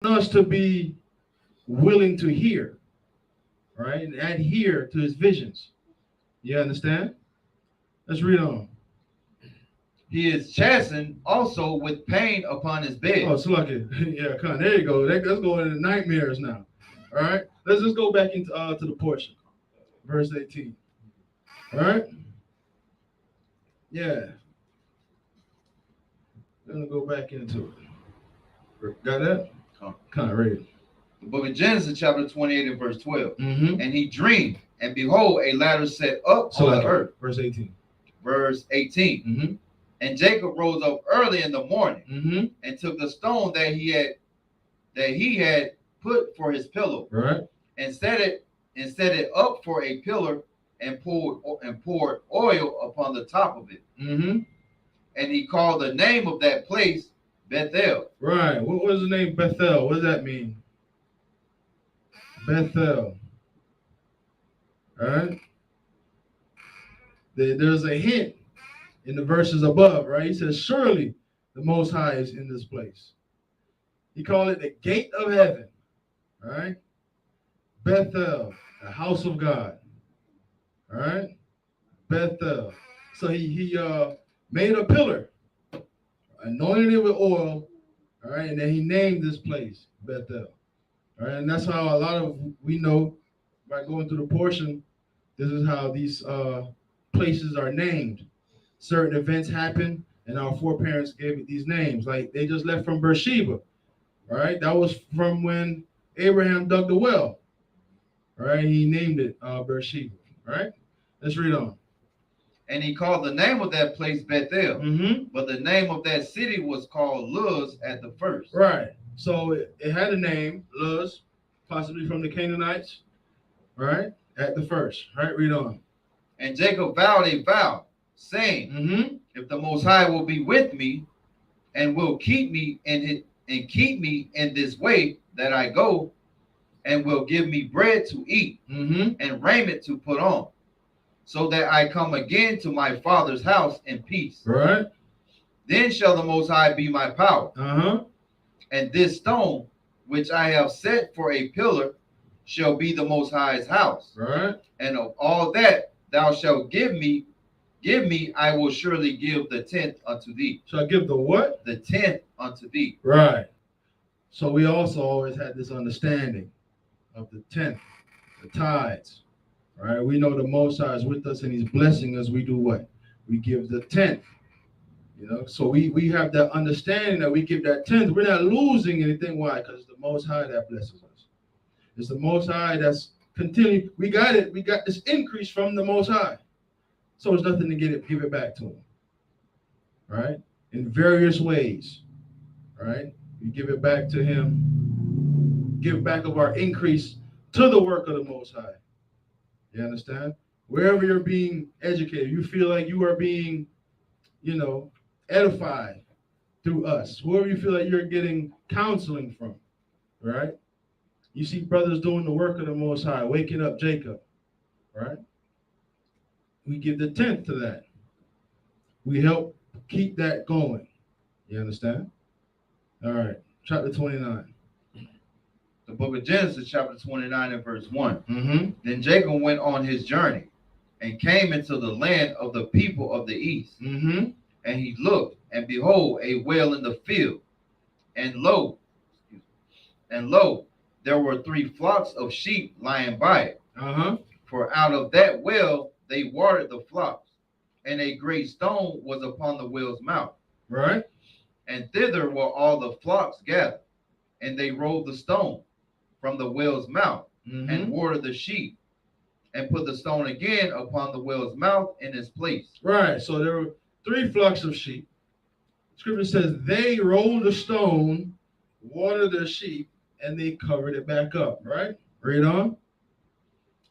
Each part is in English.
us to be willing to hear, right? And adhere to his visions. You understand? Let's read on. He is chastened also with pain upon his bed. Oh, so lucky. Yeah, come on. There you go. Let's go into nightmares now. All right. Let's just go back into to the portion, verse 18. All right. Yeah. We're gonna go back into it. Got that? Kind of ready. The book of Genesis, chapter 28 and verse 12. Mm-hmm. And he dreamed, and behold, a ladder set up So on like the earth. Verse 18. Verse 18. Mm-hmm. And Jacob rose up early in the morning Mm-hmm. and took the stone that he had put for his pillow, Right. and set it up for a pillar, and poured oil upon the top of it. Mm-hmm. And he called the name of that place Bethel. Right. What was the name Bethel? What does that mean? Bethel. All right. There's a hint in the verses above, right? He says, surely the Most High is in this place. He called it the gate of heaven. All right. Bethel, the house of God. All right. Bethel. So he made a pillar, anointed it with oil. All right. And then he named this place Bethel. All right. And that's how a lot of we know by going through the portion, this is how these places are named. Certain events happen, and our foreparents gave it these names. Like they just left from Beersheba, right? That was from when Abraham dug the well, right? He named it Beersheba, right? Let's read on. And he called the name of that place Bethel, Mm-hmm. but the name of that city was called Luz at the first. Right. So it had a name, Luz, possibly from the Canaanites, right? At the first, right? Read on. And Jacob vowed a vow, saying, Mm-hmm. if the Most High will be with me, and will keep me in this way that I go, and will give me bread to eat, Mm-hmm. and raiment to put on, so that I come again to my father's house in peace. Right. Then shall the Most High be my power, Uh-huh. and this stone which I have set for a pillar shall be the Most High's house. Right. And of all that thou shalt give me, I will surely give the tenth unto thee. Shall I give the what? The tenth unto thee. Right. So we also always had this understanding of the tenth, the tithes. Right. We know the Most High is with us and he's blessing us. We do what? We give the tenth. You know, so we have that understanding that we give that tenth. We're not losing anything. Why? Because it's the Most High that blesses us. It's the Most High that's continuing. We got it. We got this increase from the Most High. So it's nothing to give it back to him. Right? In various ways. Right? We give it back to him. Give back of our increase to the work of the Most High. You understand? Wherever you're being educated, you feel like you are being, edified through us. Wherever you feel like you're getting counseling from, right? You see brothers doing the work of the Most High, waking up Jacob, right? We give the tenth to that. We help keep that going. You understand? All right, chapter 29. The book of Genesis, chapter 29 and verse 1. Mm-hmm. Then Jacob went on his journey and came into the land of the people of the east. Mm-hmm. And he looked, and behold, a well in the field. And lo, there were 3 flocks of sheep lying by it. Uh-huh. For out of that well they watered the flocks, and a great stone was upon the well's mouth. Right. And thither were all the flocks gathered, and they rolled the stone from the well's mouth, Mm-hmm. and watered the sheep, and put the stone again upon the well's mouth in its place. Right. So there were 3 flocks of sheep. Scripture says they rolled the stone, watered their sheep, and they covered it back up. Right? Read on.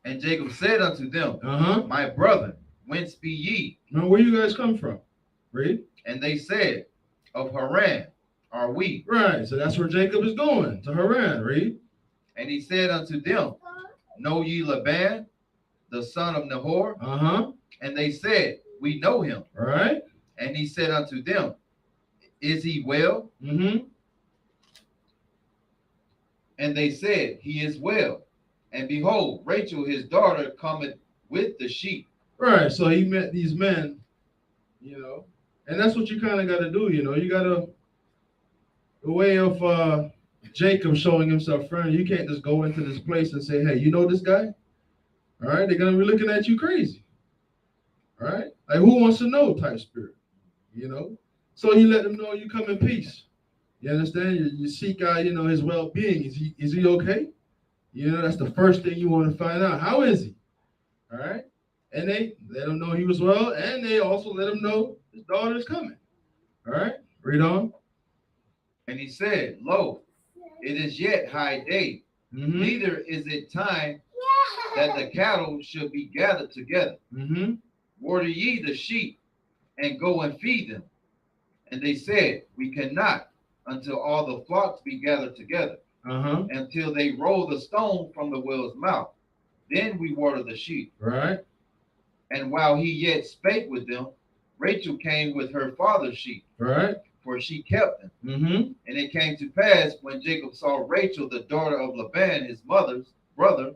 And Jacob said unto them, Uh-huh. My brethren, whence be ye? Now, where you guys come from? Read. And they said, Of Haran are we. Right. So that's where Jacob is going, to Haran. Read. And he said unto them, Know ye Laban, the son of Nahor? Uh-huh. And they said, We know him. Right. And he said unto them, Is he well? Mm-hmm. And they said, He is well. And behold, Rachel his daughter cometh with the sheep. Right. So he met these men, you know, and that's what you kind of got to do, you know. You got to, the way of Jacob showing himself friendly, you can't just go into this place and say, hey, you know this guy? All right. They're going to be looking at you crazy. All right. Like, who wants to know type spirit, you know? So you let them know you come in peace. You understand? You seek out, you know, his well-being. Is he okay? You know, that's the first thing you want to find out. How is he? All right. And they let him know he was well, and they also let him know his daughter is coming. All right. Read on. And he said, Lo, it is yet high day, neither is it time that the cattle should be gathered together. Water ye the sheep, and go and feed them. And they said, We cannot, until all the flocks be gathered together, until they roll the stone from the well's mouth. Then we water the sheep. Right. And while he yet spake with them, Rachel came with her father's sheep. Right. For she kept them. And it came to pass, when Jacob saw Rachel, the daughter of Laban, his mother's brother,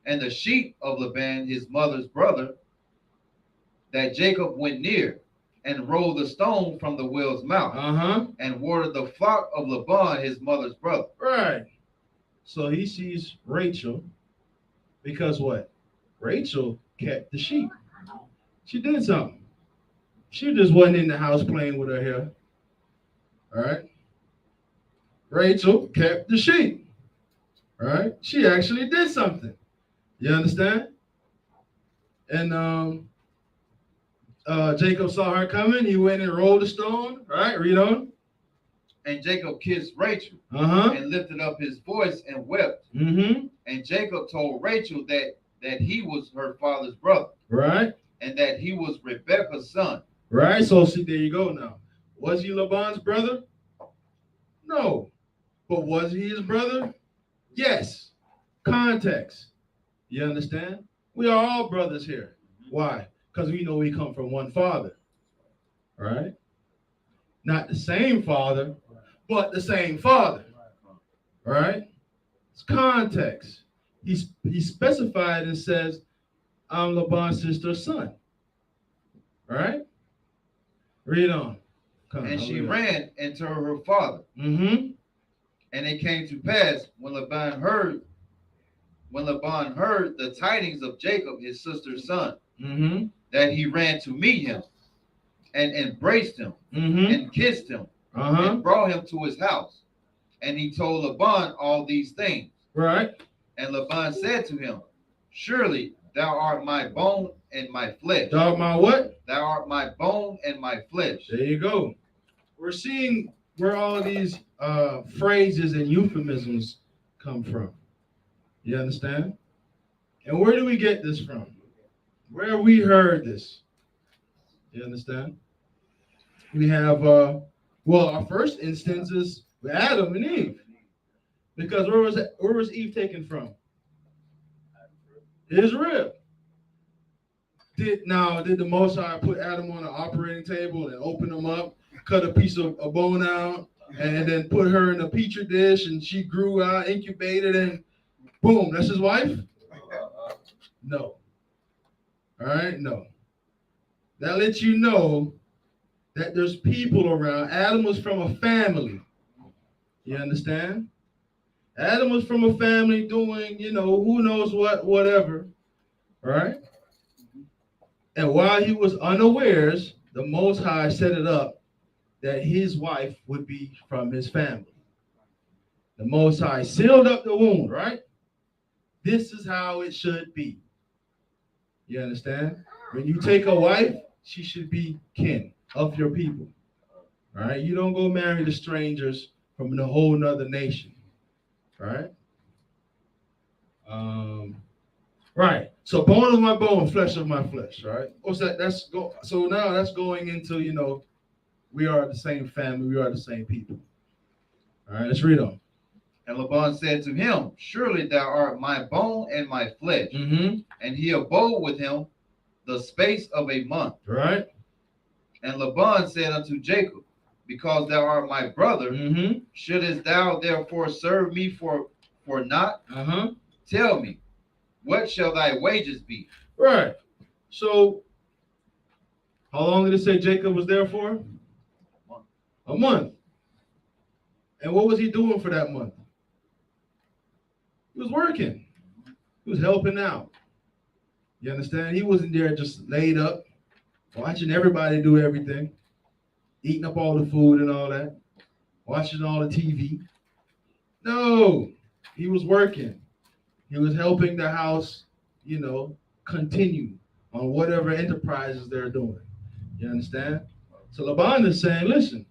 and the sheep of Laban, his mother's brother, that Jacob went near and rolled the stone from the well's mouth, and watered the flock of Laban, his mother's brother. Right. So he sees Rachel because what? Rachel kept the sheep. She did something. She just wasn't in the house playing with her hair. All right. Rachel kept the sheep. All right. She actually did something. You understand? And Jacob saw her coming. He went and rolled the stone. All right. Read on. And Jacob kissed Rachel and lifted up his voice and wept. And Jacob told Rachel that he was her father's brother. Right. And that he was Rebekah's son. Right. So see, there you go now. Was he Laban's brother? No. But was he his brother? Yes. Context. You understand? We are all brothers here. Why? Because we know we come from one father. All right? Not the same father, but the same father. All right? It's context. He specified and says, I'm Laban's sister's son. All right? Read on. And she ran into her father. And it came to pass, when Laban heard the tidings of Jacob, his sister's son, that he ran to meet him and embraced him and kissed him and brought him to his house. And he told Laban all these things. Right. And Laban said to him, Surely thou art my bone and my flesh. Thou art my what? Thou art my bone and my flesh. There you go. We're seeing where all of these phrases and euphemisms come from. You understand? And where do we get this from? Where have we heard this? You understand? We have, our first instance is with Adam and Eve. Because where was Eve taken from? His rib. Did the Most High put Adam on an operating table and open him up, cut a piece of a bone out, and then put her in a petri dish, and she grew out, incubated, and boom, that's his wife? No. All right, no. That lets you know that there's people around. Adam was from a family. You understand? Adam was from a family doing, who knows what, whatever. All right? And while he was unawares, the Most High set it up that his wife would be from his family. The Most High sealed up the wound, right? This is how it should be. You understand? When you take a wife, she should be kin of your people. All right? You don't go marry the strangers from a whole nother nation. All right? Right. So bone of my bone, flesh of my flesh. All right. What's that? So now that's going into, we are the same family. We are the same people. All right. Let's read on. And Laban said to him, Surely thou art my bone and my flesh. And he abode with him the space of a month. Right. And Laban said unto Jacob, because thou art my brother, Mm-hmm. shouldest thou therefore serve me for naught? Uh-huh. Tell me, what shall thy wages be? Right. So, how long did it say Jacob was there for? A month. And what was he doing for that month? He was working. He was helping out. You understand? He wasn't there just laid up, watching everybody do everything, eating up all the food and all that, watching all the TV. No, he was working. He was helping the house, continue on whatever enterprises they're doing. You understand? So Laban is saying, listen,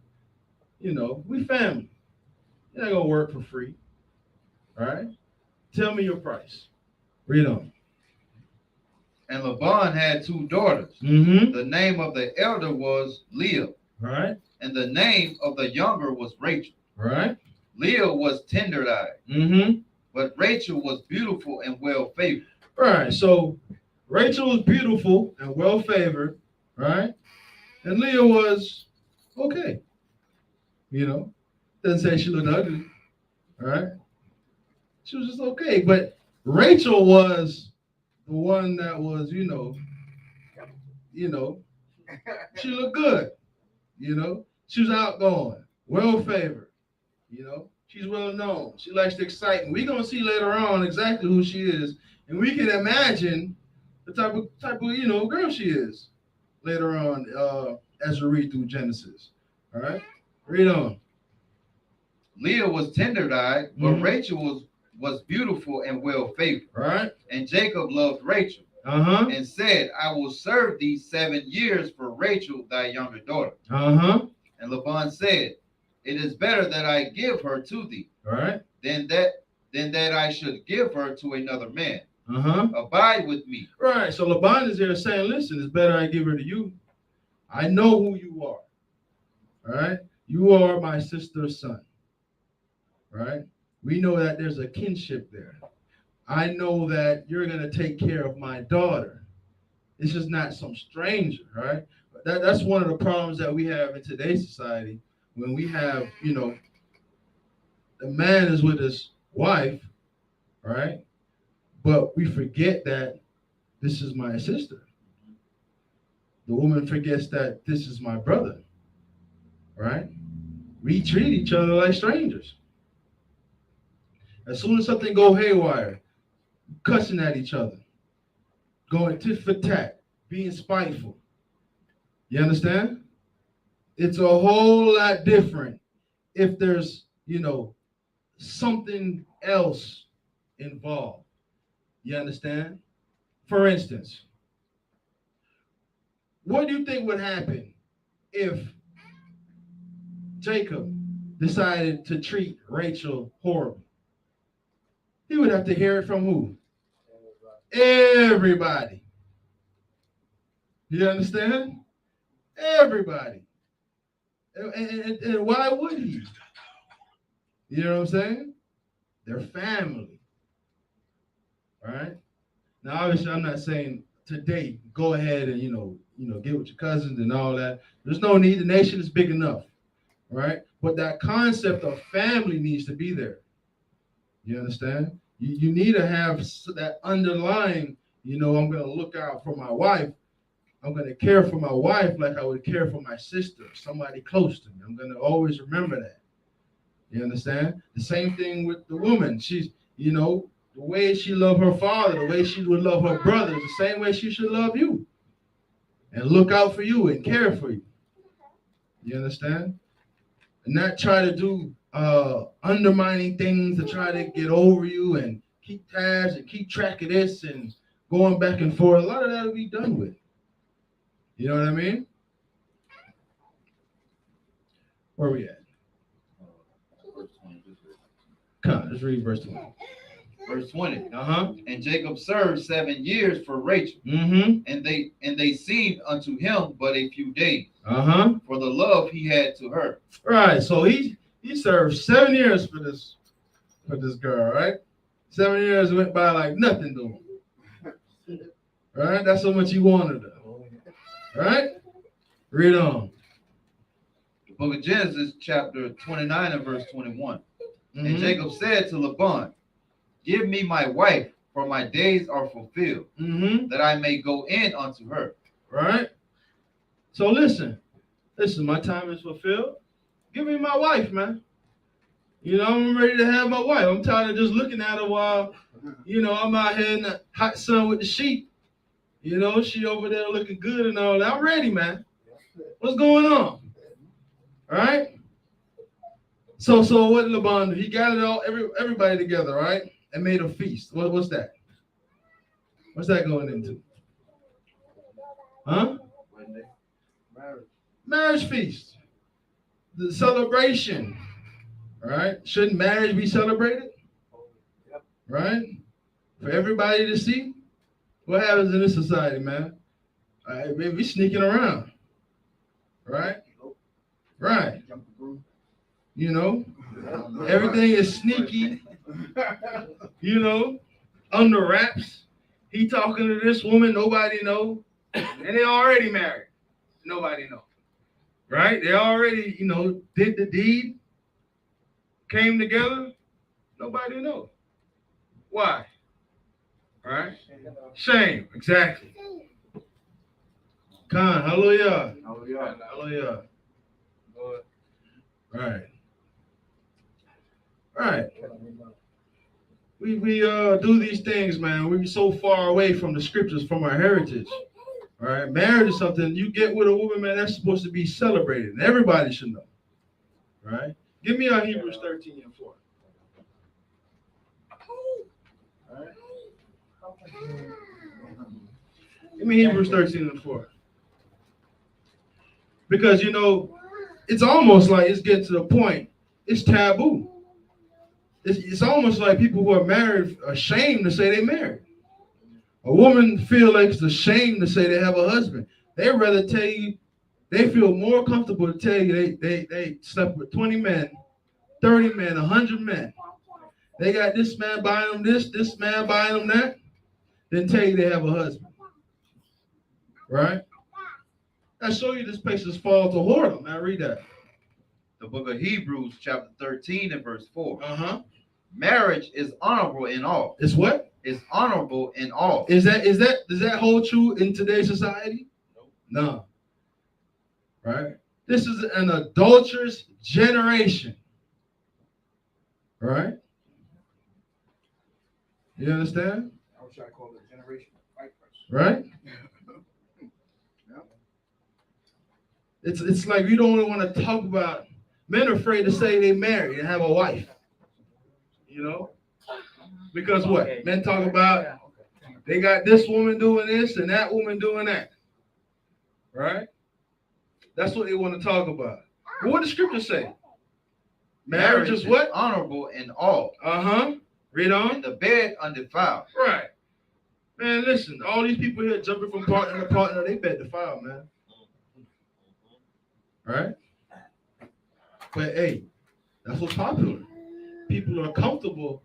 we family. You're not going to work for free. All right? Tell me your price. Read on. And Laban had 2 daughters. Mm-hmm. The name of the elder was Leah. Right. And the name of the younger was Rachel. Right. Leah was tender-eyed. Mm-hmm. But Rachel was beautiful and well-favored. Right. So Rachel was beautiful and well-favored. Right. And Leah was okay. Doesn't say she looked ugly. All right. She was just okay. But Rachel was the one that was, she looked good. She was outgoing, well-favored. She's well-known. She likes the excitement. We're going to see later on exactly who she is. And we can imagine the type of girl she is later on as we read through Genesis. All right? Read on. Leah was tender-eyed, but Rachel was beautiful and well-favored. Right. And Jacob loved Rachel. Uh-huh. And said, I will serve thee 7 years for Rachel, thy younger daughter. Uh-huh. And Laban said, it is better that I give her to thee, right, than that I should give her to another man. Uh-huh. Abide with me. Right. So Laban is there saying, listen, it's better I give her to you. I know who you are. All right. You are my sister's son. Right. We know that there's a kinship there. I know that you're going to take care of my daughter. It's just not some stranger, right? That's one of the problems that we have in today's society when we have, the man is with his wife, right? But we forget that this is my sister. The woman forgets that this is my brother, right? We treat each other like strangers. As soon as something go haywire, cussing at each other, going tit for tat, being spiteful. You understand? It's a whole lot different if there's, something else involved. You understand? For instance, what do you think would happen if Jacob decided to treat Rachel horribly? He would have to hear it from who? Everybody. You understand? Everybody. And why would he? You know what I'm saying? They're family. All right? Now, obviously, I'm not saying today, go ahead and, get with your cousins and all that. There's no need. The nation is big enough. Right? But that concept of family needs to be there. You understand? You need to have that underlying, I'm going to look out for my wife. I'm going to care for my wife like I would care for my sister, somebody close to me. I'm going to always remember that. You understand? The same thing with the woman. She's, the way she loved her father, the way she would love her brother, the same way she should love you. And look out for you and care for you. You understand? And not try to do undermining things to try to get over you and keep tabs and keep track of this and going back and forth. A lot of that will be done with. You know what I mean? Where are we at? Come on, let's read verse 20. Verse 20. Uh-huh. And Jacob served 7 years for Rachel. Mm-hmm. And they seemed unto him but a few days. Uh-huh. For the love he had to her. Right. So he served 7 years for this girl, right? 7 years went by like nothing to him. Right? That's how much he wanted her. Right? Read on. Book of Genesis, chapter 29 and verse 21. And Jacob said to Laban, give me my wife, for my days are fulfilled, that I may go in unto her. Right? So listen, my time is fulfilled. Give me my wife, man. You know, I'm ready to have my wife. I'm tired of just looking at her while, you know, I'm out here in the hot sun with the sheep. You know, she over there looking good and all that. I'm ready, man. What's going on? All right? So what did Laban do? He gathered everybody together, right? And made a feast. What's that? What's that going into? Huh? Marriage feast. The celebration. Right? Shouldn't marriage be celebrated? Right? For everybody to see? What happens in this society, man? All right, baby, we sneaking around. Right? Right. You know? Everything is sneaky. You know? Under wraps. He talking to this woman, nobody know. And they already married. Nobody know. Right? They already, you know, did the deed. Came together. Nobody know. Why? Right? Shame. Exactly. Khan. Hallelujah. Hallelujah. Hallelujah. Right. Right. We do these things, man. We're so far away from the scriptures, from our heritage. All right. Marriage is something you get with a woman, man, that's supposed to be celebrated. And everybody should know. Right? Give me Hebrews 13 and 4. All right. Give me Hebrews 13 and 4. Because, you know, it's almost like it's getting to the point, it's taboo. It's almost like people who are married are ashamed to say they're married. A woman feel like it's a shame to say they have a husband. They'd rather tell you, they feel more comfortable to tell you they slept with 20 men, 30 men, 100 men. They got this man buying them this man buying them that, than tell you they have a husband. Right? I show you this place is fall to whoredom. Now read that. The book of Hebrews, chapter 13 and verse 4. Marriage is honorable in all. It's what? It's honorable in all. Does that hold true in today's society? No. Right? This is an adulterous generation. Right? You understand? I wish I called it a generation of vipers. Right? It's like you don't want to talk about, men are afraid to say they married and have a wife. You know? Because what? Men talk about they got this woman doing this and that woman doing that. Right? That's what they want to talk about. But what does scripture say? Marriage is what? Honorable in all. Read on. And the bed undefiled. Right. Man, listen, all these people here jumping from partner to partner, they bed defiled, man. Right? But hey, that's what's popular. People are comfortable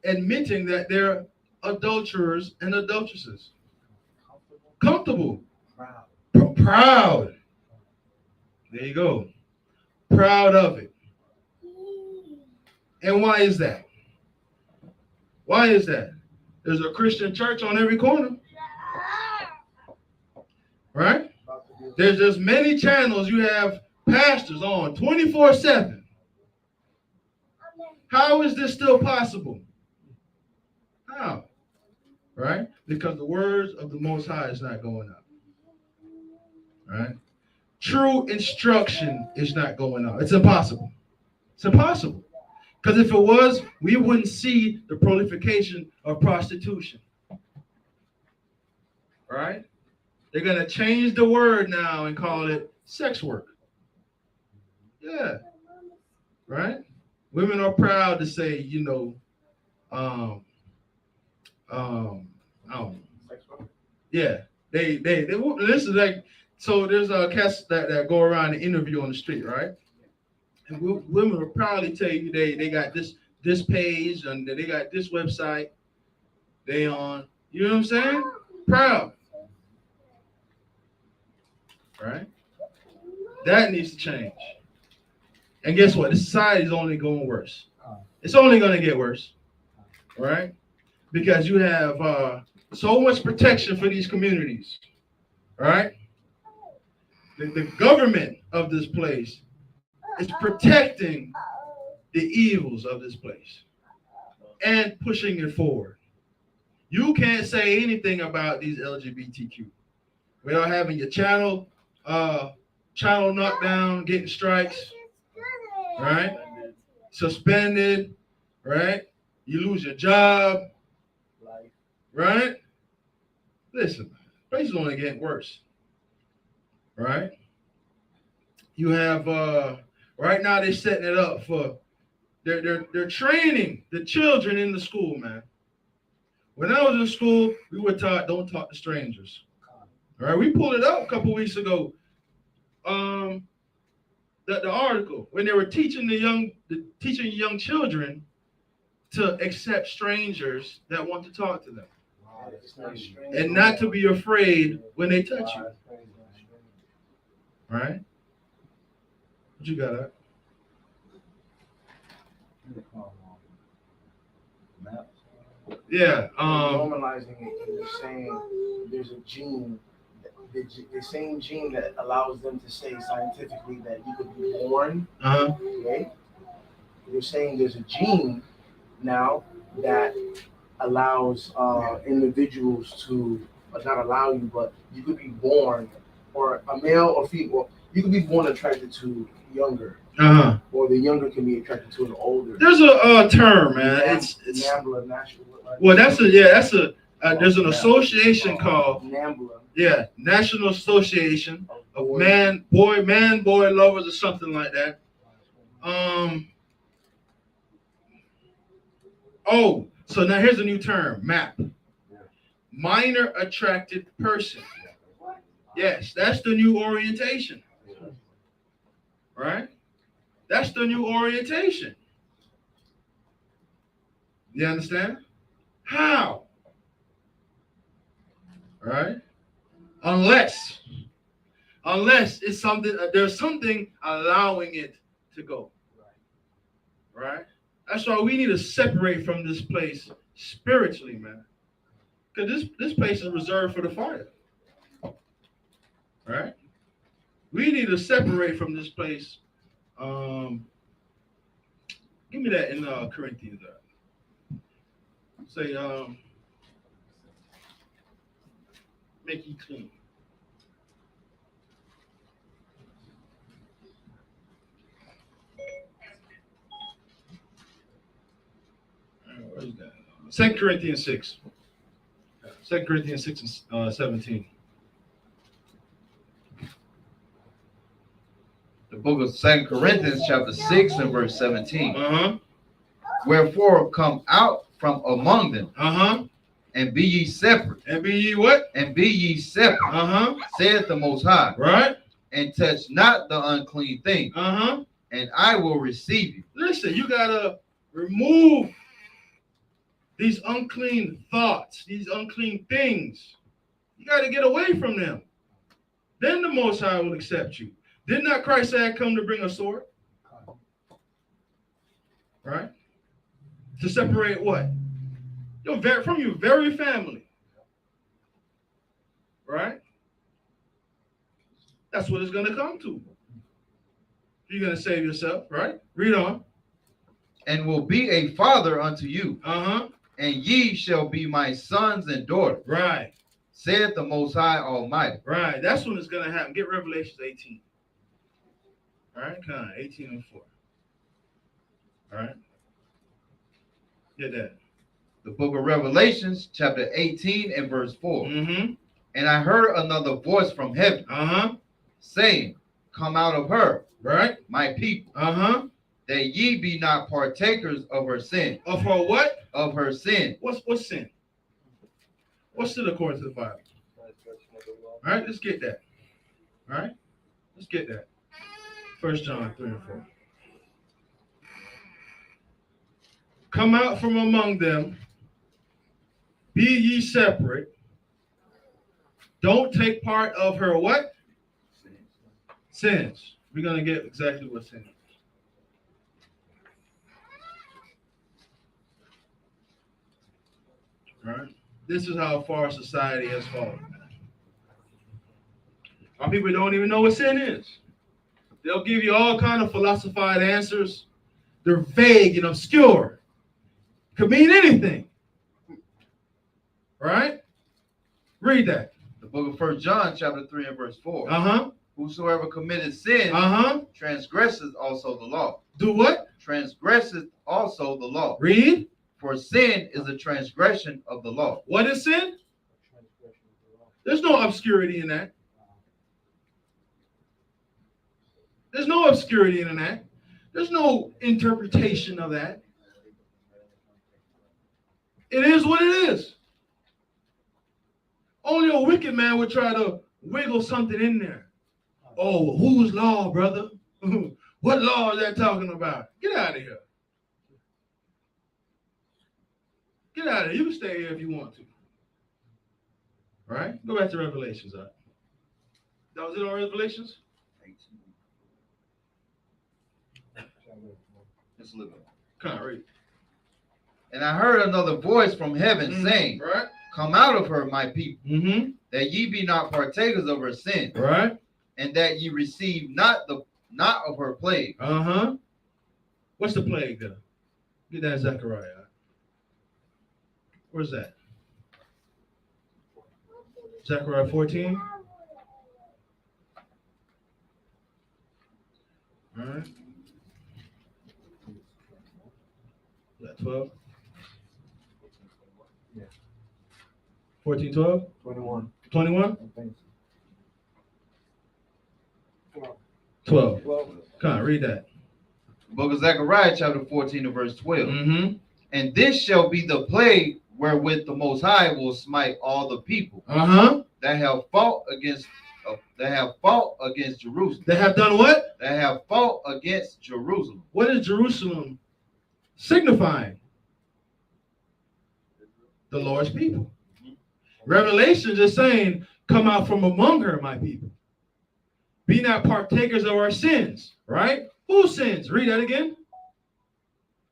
admitting that they're adulterers and adulteresses. Comfortable. Proud. There you go. Proud of it. And why is that? Why is that? There's a Christian church on every corner. Right? There's many channels you have pastors on 24/7. How is this still possible? How? Right? Because the words of the Most High is not going up. Right? True instruction is not going up. It's impossible. It's impossible. Because if it was, we wouldn't see the proliferation of prostitution. Right? They're going to change the word now and call it sex work. Yeah. Right? Women are proud to say, you know, yeah, they listen, like, so there's cats that go around and interview on the street, right? And women will proudly tell you they got this page and they got this website they on, you know what I'm saying? Proud. Right? That needs to change. And guess what? The society is only going worse. It's only going to get worse, right? Because you have so much protection for these communities, right? The government of this place is protecting the evils of this place and pushing it forward. You can't say anything about these LGBTQ without having your channel knocked down, getting strikes, right? Suspended, right? You lose your job, right? Listen, place is only getting worse, right? You have right now they're setting it up for they're training the children in the school, man. When I was in school, we were taught don't talk to strangers. All right, we pulled it up a couple weeks ago. The article when they were teaching young children to accept strangers that want to talk to them, and not to be afraid when they touch you. Right? What you got at? Yeah. Normalizing it, you're saying there's a gene, the same gene that allows them to say scientifically that you could be born. Okay? You're saying there's a gene now that allows individuals to, not allow you, but you could be born, or a male or female, you could be born attracted to younger. Or the younger can be attracted to an older. There's a term, man. It's NAMBLA, national. Well, there's an association called NAMBLA. National Association of Man Boy Lovers or something like that. So now here's a new term, MAP. Minor attracted person. Yes, that's the new orientation. Right? That's the new orientation. You understand? How? Right? Unless it's something, there's something allowing it to go. Right? That's why we need to separate from this place spiritually, man. Because this place is reserved for the fire. Right? We need to separate from this place. Give me that in Corinthians. Say, make you clean. What is that? 2 Corinthians 6. 2 Corinthians 6 and 17. The book of 2 Corinthians chapter 6 and verse 17. Wherefore come out from among them. And be ye separate. And be ye what? And be ye separate. Saith the Most High. Right. And touch not the unclean thing. And I will receive you. Listen, you gotta remove these unclean thoughts, these unclean things. You gotta get away from them. Then the Most High will accept you. Did not Christ say I come to bring a sword? Right? To separate what? From your very family. Right? That's what it's going to come to. You're going to save yourself, right? Read on. And will be a father unto you. And ye shall be my sons and daughters. Right. Saith the Most High Almighty. Right. That's when it's going to happen. Get Revelation 18. All right, come on, 18 and 4. All right. Get that. The book of Revelations, chapter 18 and verse 4. And I heard another voice from heaven, saying, come out of her, right, my people, that ye be not partakers of her sin. Of her what? Of her sin. What's sin? What's sin according to the Bible? All right, let's get that. All right, let's get that. 1 John 3 and 4. Come out from among them, be ye separate. Don't take part of her what? Sins. We're going to get exactly what's in it. All right? This is how far society has fallen. Our people don't even know what sin is. They'll give you all kind of philosophized answers. They're vague and obscure. Could mean anything. Right? Read that. The book of 1 John, chapter 3 and verse 4. Uh-huh. Whosoever committed sin transgresses also the law. Do what? Transgresses also the law. Read. For sin is a transgression of the law. What is sin? There's no obscurity in that. There's no obscurity in that. There's no interpretation of that. It is what it is. Only a wicked man would try to wiggle something in there. Oh, whose law, brother? What law is that talking about? Get out of here. Get out of here. You can stay here if you want to. All right? Go back to Revelations. All right? That was it on Revelations? Just look. Come on, read. And I heard another voice from heaven saying, right? Come out of her, my people, that ye be not partakers of her sin, right? And that ye receive not of her plague. What's the plague there? Get that Zechariah. Where's that? Zechariah 14. All right. Is that 12? Yeah. 14, 12? 21. 21? 12. Come on, read that. Book of Zechariah, chapter 14, and verse 12. And this shall be the plague wherewith the Most High will smite all the people that have fought against Jerusalem. They have done what? That have fought against Jerusalem. What is Jerusalem signifying? The Lord's people. Revelation is saying, come out from among her, my people. Be not partakers of our sins, right? Whose sins? Read that again.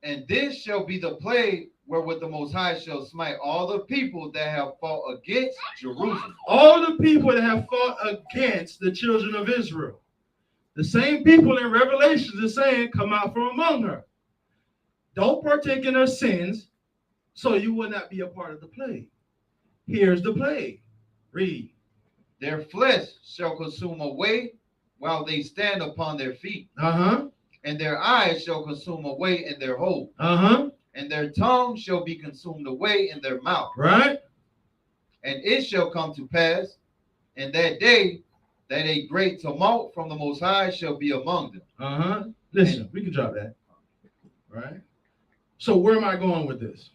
And this shall be the plague wherewith the Most High shall smite all the people that have fought against Jerusalem. All the people that have fought against the children of Israel. The same people in Revelation is saying, come out from among her. Don't partake in her sins, so you will not be a part of the plague. Here's the plague. Read. Their flesh shall consume away while they stand upon their feet. And their eyes shall consume away in their hole. And their tongue shall be consumed away in their mouth. Right. And it shall come to pass in that day that a great tumult from the Most High shall be among them. Listen, we can drop that. Right. So where am I going with this?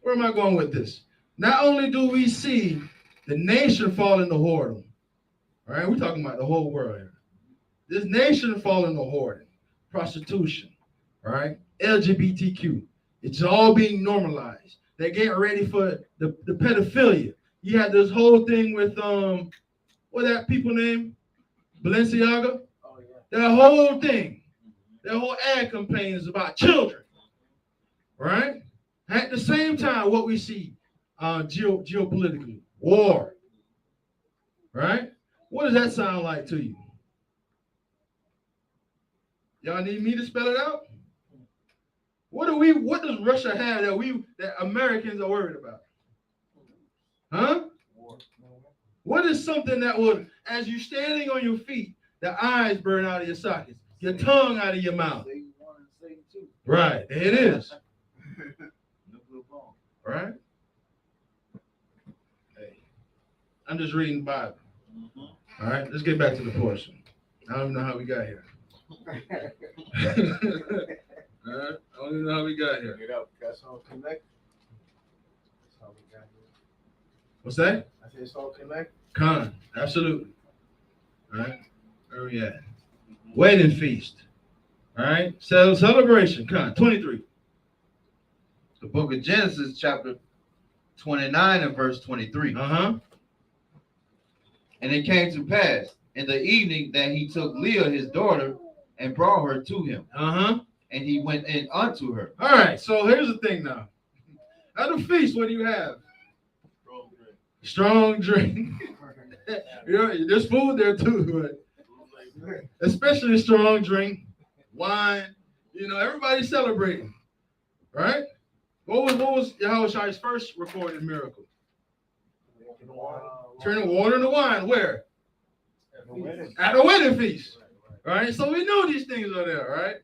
Where am I going with this? Not only do we see the nation fall into whoredom, all right? We're talking about the whole world here. This nation fall into whoredom, prostitution, all right? LGBTQ. It's all being normalized. They're getting ready for the pedophilia. You had this whole thing with what that people name? Balenciaga. Oh yeah. That whole thing, that whole ad campaign is about children, right? At the same time, what we see geopolitically, war, right? What does that sound like to you? Y'all need me to spell it out? What does Russia have that Americans are worried about? Huh? What is something that would, as you're standing on your feet, the eyes burn out of your sockets, your tongue out of your mouth? Right, there it is. Right? Hey, I'm just reading the Bible. All right, let's get back to the portion. I don't even know how we got here. All right, I don't even know how we got here. Get up. That's all connect. That's how we got here. What's that? I said it's all connect. Absolutely. All right, where we at? Wedding feast. All right, celebration. 23. The book of Genesis, chapter 29 and verse 23. And it came to pass in the evening that he took Leah his daughter and brought her to him. And he went in unto her. All right, so here's the thing now. At the feast, what do you have? Strong drink. There's food there too, but especially strong drink, wine. You know, everybody's celebrating, right? What was Yahushua's first recorded miracle? Turning water into wine. Where? At a wedding feast. Right? So we know these things are there, right?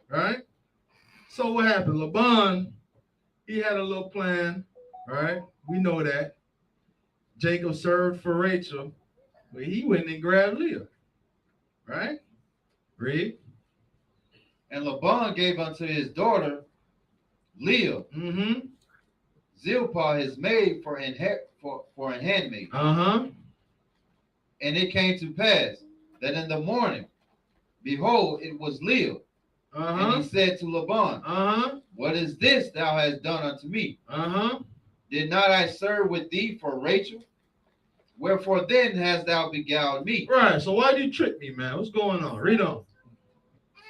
Right? So what happened? Laban, he had a little plan, right? We know that. Jacob served for Rachel, but he went and grabbed Leah. Right? Read. And Laban gave unto his daughter Leah, Zilpah his maid for an handmaid. And it came to pass that in the morning, behold, it was Leah. And he said to Laban, what is this thou hast done unto me? Did not I serve with thee for Rachel? Wherefore then hast thou beguiled me? Right, so why do you trick me, man? What's going on? Read on.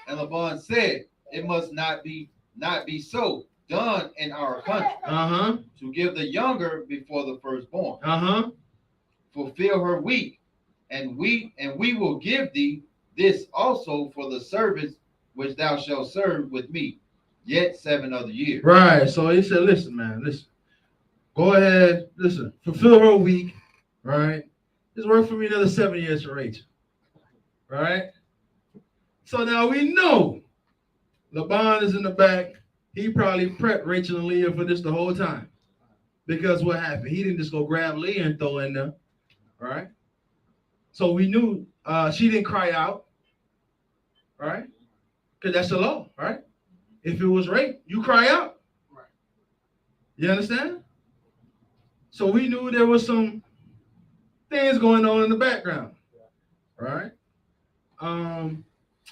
And Laban said, it must not be so done in our country, to give the younger before the firstborn. Fulfill her week, and we will give thee this also for the service which thou shalt serve with me, yet 7 other years. Right, so he said, listen, man, listen. Go ahead, listen, fulfill her week, right? Just work for me another 7 years for Rachel, right? So now we know Laban is in the back. He probably prepped Rachel and Leah for this the whole time. Because what happened? He didn't just go grab Leah and throw in there, right? So we knew she didn't cry out, right? Because that's the law, right? If it was rape, you cry out. You understand? So we knew there was some things going on in the background, right?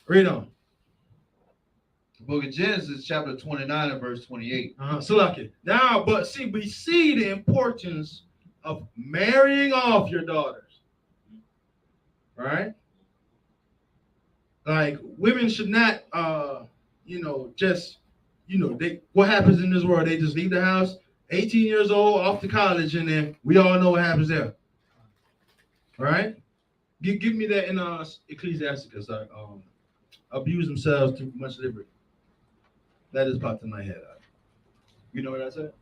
Read on. The book of Genesis, chapter 29 and verse 28. So lucky. Now, but see, we see the importance of marrying off your daughters, right? Like women should not, what happens in this world? They just leave the house, 18 years old, off to college, and then we all know what happens there, right? Give me that in Ecclesiasticus. Abuse themselves too much liberty. That is popped in my head. You know what I said?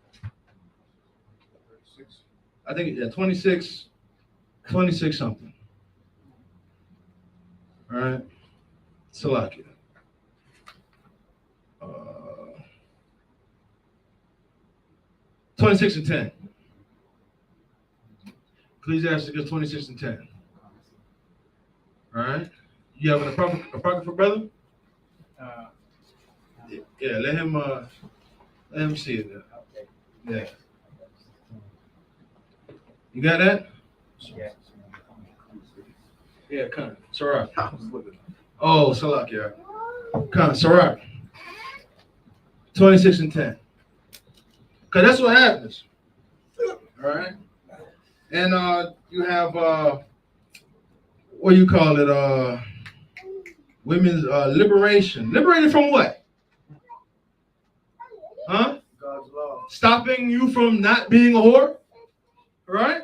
36. I think, yeah, 26 something. All right. Salakia. 26 and 10. Ecclesiasticus 26 and 10. All right. You have an apocryphal brother? Yeah, let him see it there. Yeah. You got that? Yeah, come. Sirach. Oh, Salakia. Come, Sirach. 26 and 10. Because that's what happens. All right. And you have what do you call it? Women's liberation. Liberated from what? Huh? God's law. Stopping you from not being a whore? Right?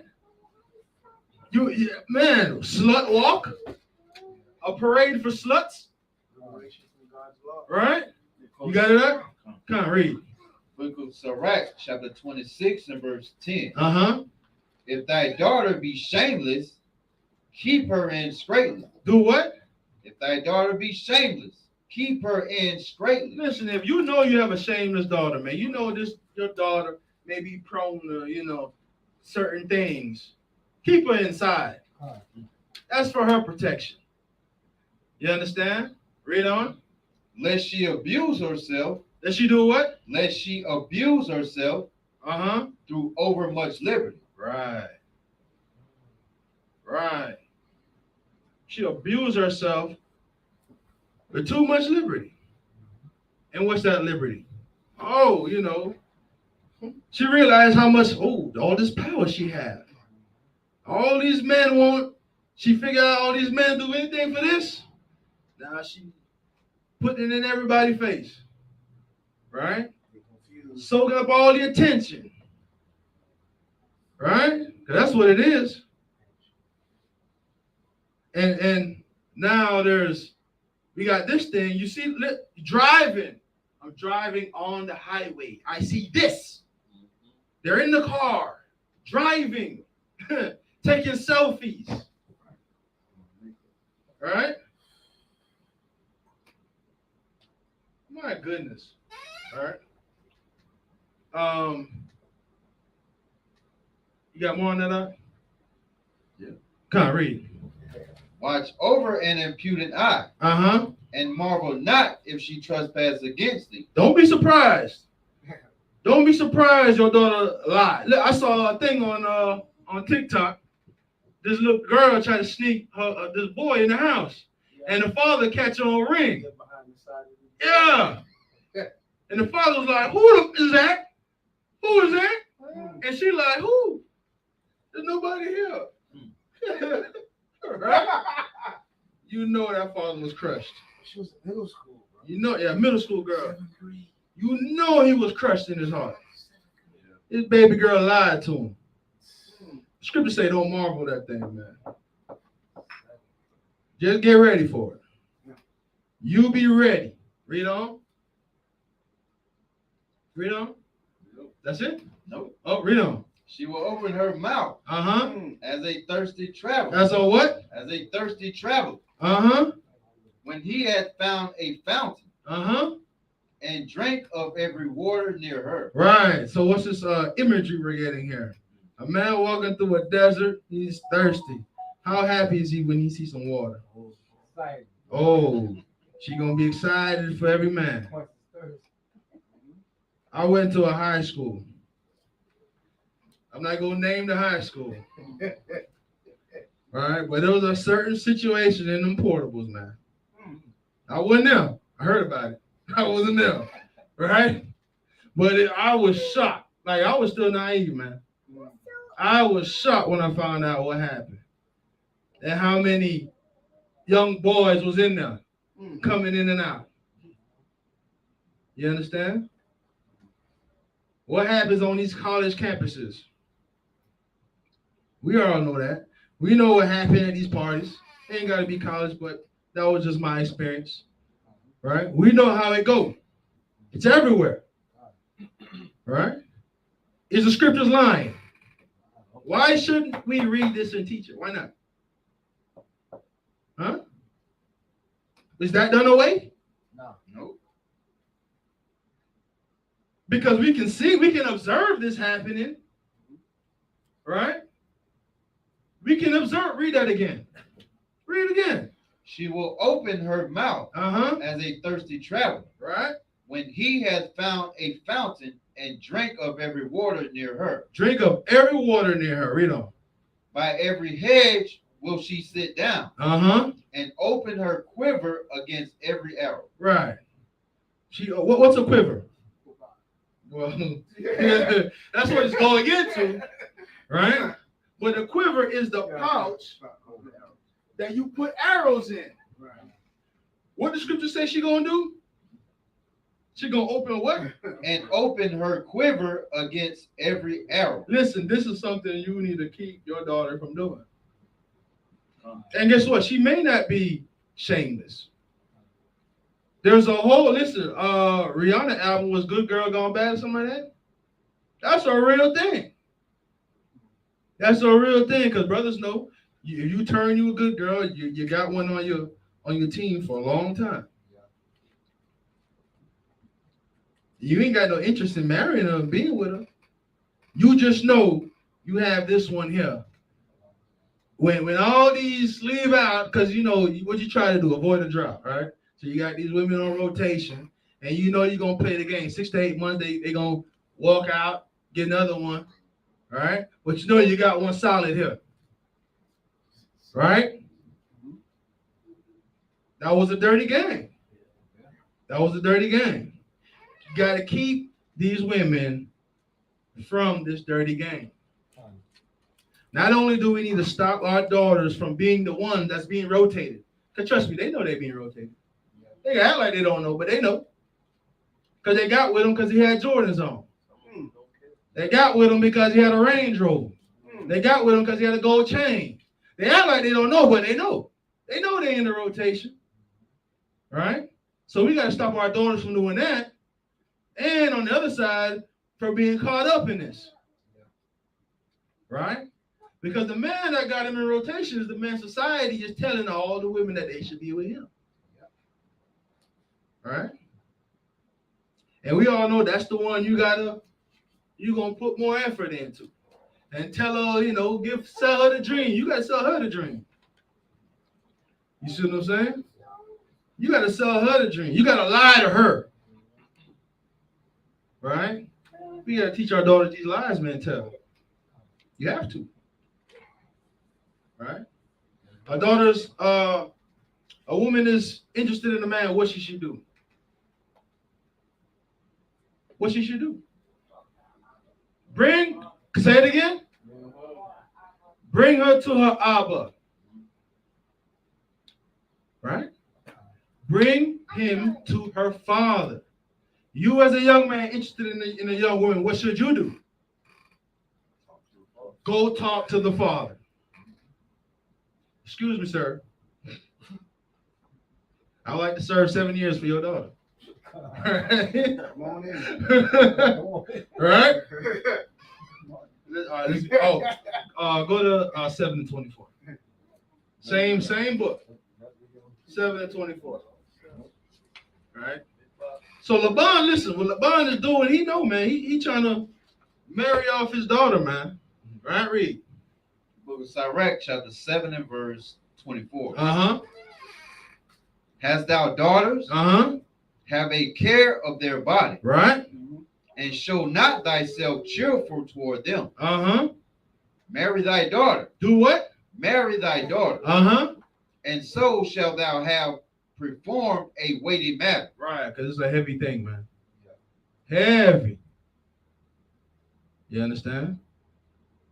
Man, slut walk? A parade for sluts? Right? You got it up? Come on, read. Book of Sirach, chapter 26 and verse 10. If If thy daughter be shameless, keep her in straitness. Do what? If thy daughter be shameless, keep her in straitness. Listen, if you know you have a shameless daughter, man, you know your daughter may be prone to, certain things. Keep her inside. That's for her protection. You understand? Read on. Lest she abuse herself. Lest she do what? Lest she abuse herself through overmuch liberty. Right. She abused herself with too much liberty. And what's that liberty? Oh, she realized how much, all this power she had. All these men want She figured out all these men do anything for this. Now she putting it in everybody's face. Right? Soaking up all the attention. Right? Because that's what it is. And now we got this thing. You see, driving. I'm driving on the highway. I see this. They're in the car, driving, taking selfies. Right? My goodness. All right. You got more on that? Yeah. Can't read. Watch over an impudent eye. Uh-huh. And marvel not if she trespasses against thee. Don't be surprised. Don't be surprised your daughter lied. Look, I saw a thing on TikTok. This little girl tried to sneak this boy in the house, and the father catch her on a ring. Yeah. And the father was like, "Who is that? Who is that?" And she like, "Who? There's nobody here." Right? You know that father was crushed. She was in middle school, bro. You know, yeah, middle school girl. You know he was crushed in his heart. His baby girl lied to him. Scripture say don't marvel that thing, man. Just get ready for it. You be ready. Read on. Read on. That's it? Nope. Oh, read on. She will open her mouth as a thirsty traveler. As a what? As a thirsty traveler. When he had found a fountain. And drank of every water near her. Right. So what's this imagery we're getting here? A man walking through a desert, he's thirsty. How happy is he when he sees some water? Oh, she gonna be excited for every man. I went to a high school. I'm not gonna name the high school. All right, but there was a certain situation in them portables, man. I wasn't there. I heard about it. I wasn't there, right? But I was shocked. Like, I was still naive, man. I was shocked when I found out what happened. And how many young boys was in there, coming in and out. You understand? What happens on these college campuses? We all know that. We know what happened at these parties. It ain't got to be college, but that was just my experience. Right? We know how it goes. It's everywhere. Right? Is the scriptures lying? Why shouldn't we read this and teach it? Why not? Huh? Is that done away? No. Because we can see, we can observe this happening. Right? We can observe. Read that again. Read it again. She will open her mouth as a thirsty traveler. Right? When he has found a fountain and drank of every water near her. Drink of every water near her. Read on. By every hedge will she sit down. And open her quiver against every arrow. Right. She. What's a quiver? Well, that's what it's going into. Right? But a quiver is the pouch that you put arrows in. What the scripture say she gonna do? She gonna open what? And open her quiver against every arrow. Listen, this is something you need to keep your daughter from doing. And guess what? She may not be shameless. There's a whole, Rihanna album was Good Girl Gone Bad or something like that. That's a real thing. That's a real thing, because brothers know you turn you a good girl, you got one on your team for a long time. You ain't got no interest in marrying her and being with her. You just know you have this one here. When all these leave out, because you know what you try to do, avoid a drop, right? So you got these women on rotation, and you know you're gonna play the game. 6 to 8 months, they gonna walk out, get another one, right? But you know you got one solid here, right? That was a dirty game. That was a dirty game. You got to keep these women from this dirty game. Not only do we need to stop our daughters from being the one that's being rotated, because trust me, they know they're being rotated. They act like they don't know, but they know. Because they got with him because he had Jordans on. They got with him because he had a Range Rover. They got with him because he had a gold chain. They act like they don't know, but they know. They know they're in the rotation. Right? So we got to stop our daughters from doing that. And on the other side, for being caught up in this. Right? Because the man that got him in rotation is the man society is telling all the women that they should be with him. Right? And we all know that's the one you're gonna put more effort into. And tell her, sell her the dream. You gotta sell her the dream. You see what I'm saying? You gotta sell her the dream. You gotta lie to her. Right? We gotta teach our daughters these lies, man. Tell. You have to. Right? Our daughters, a woman is interested in a man, what she should do. What she should do. Say it again. Bring her to her Abba. Right? Bring him to her father. You as a young man interested in a young woman, what should you do? Go talk to the father. Excuse me, sir. I would like to serve 7 years for your daughter. Right? Come on in. Right? Go to 7 and 24. Same book. 7 and 24. Right? So Laban, listen, what Laban is doing, he know, man. He trying to marry off his daughter, man. Right? Read. Book of Sirach, chapter 7 and verse 24. Hast thou daughters? Have a care of their body. Right. And show not thyself cheerful toward them. Marry thy daughter. Do what? Marry thy daughter. And so shalt thou have performed a weighty matter. Right, because it's a heavy thing, man. Heavy. You understand?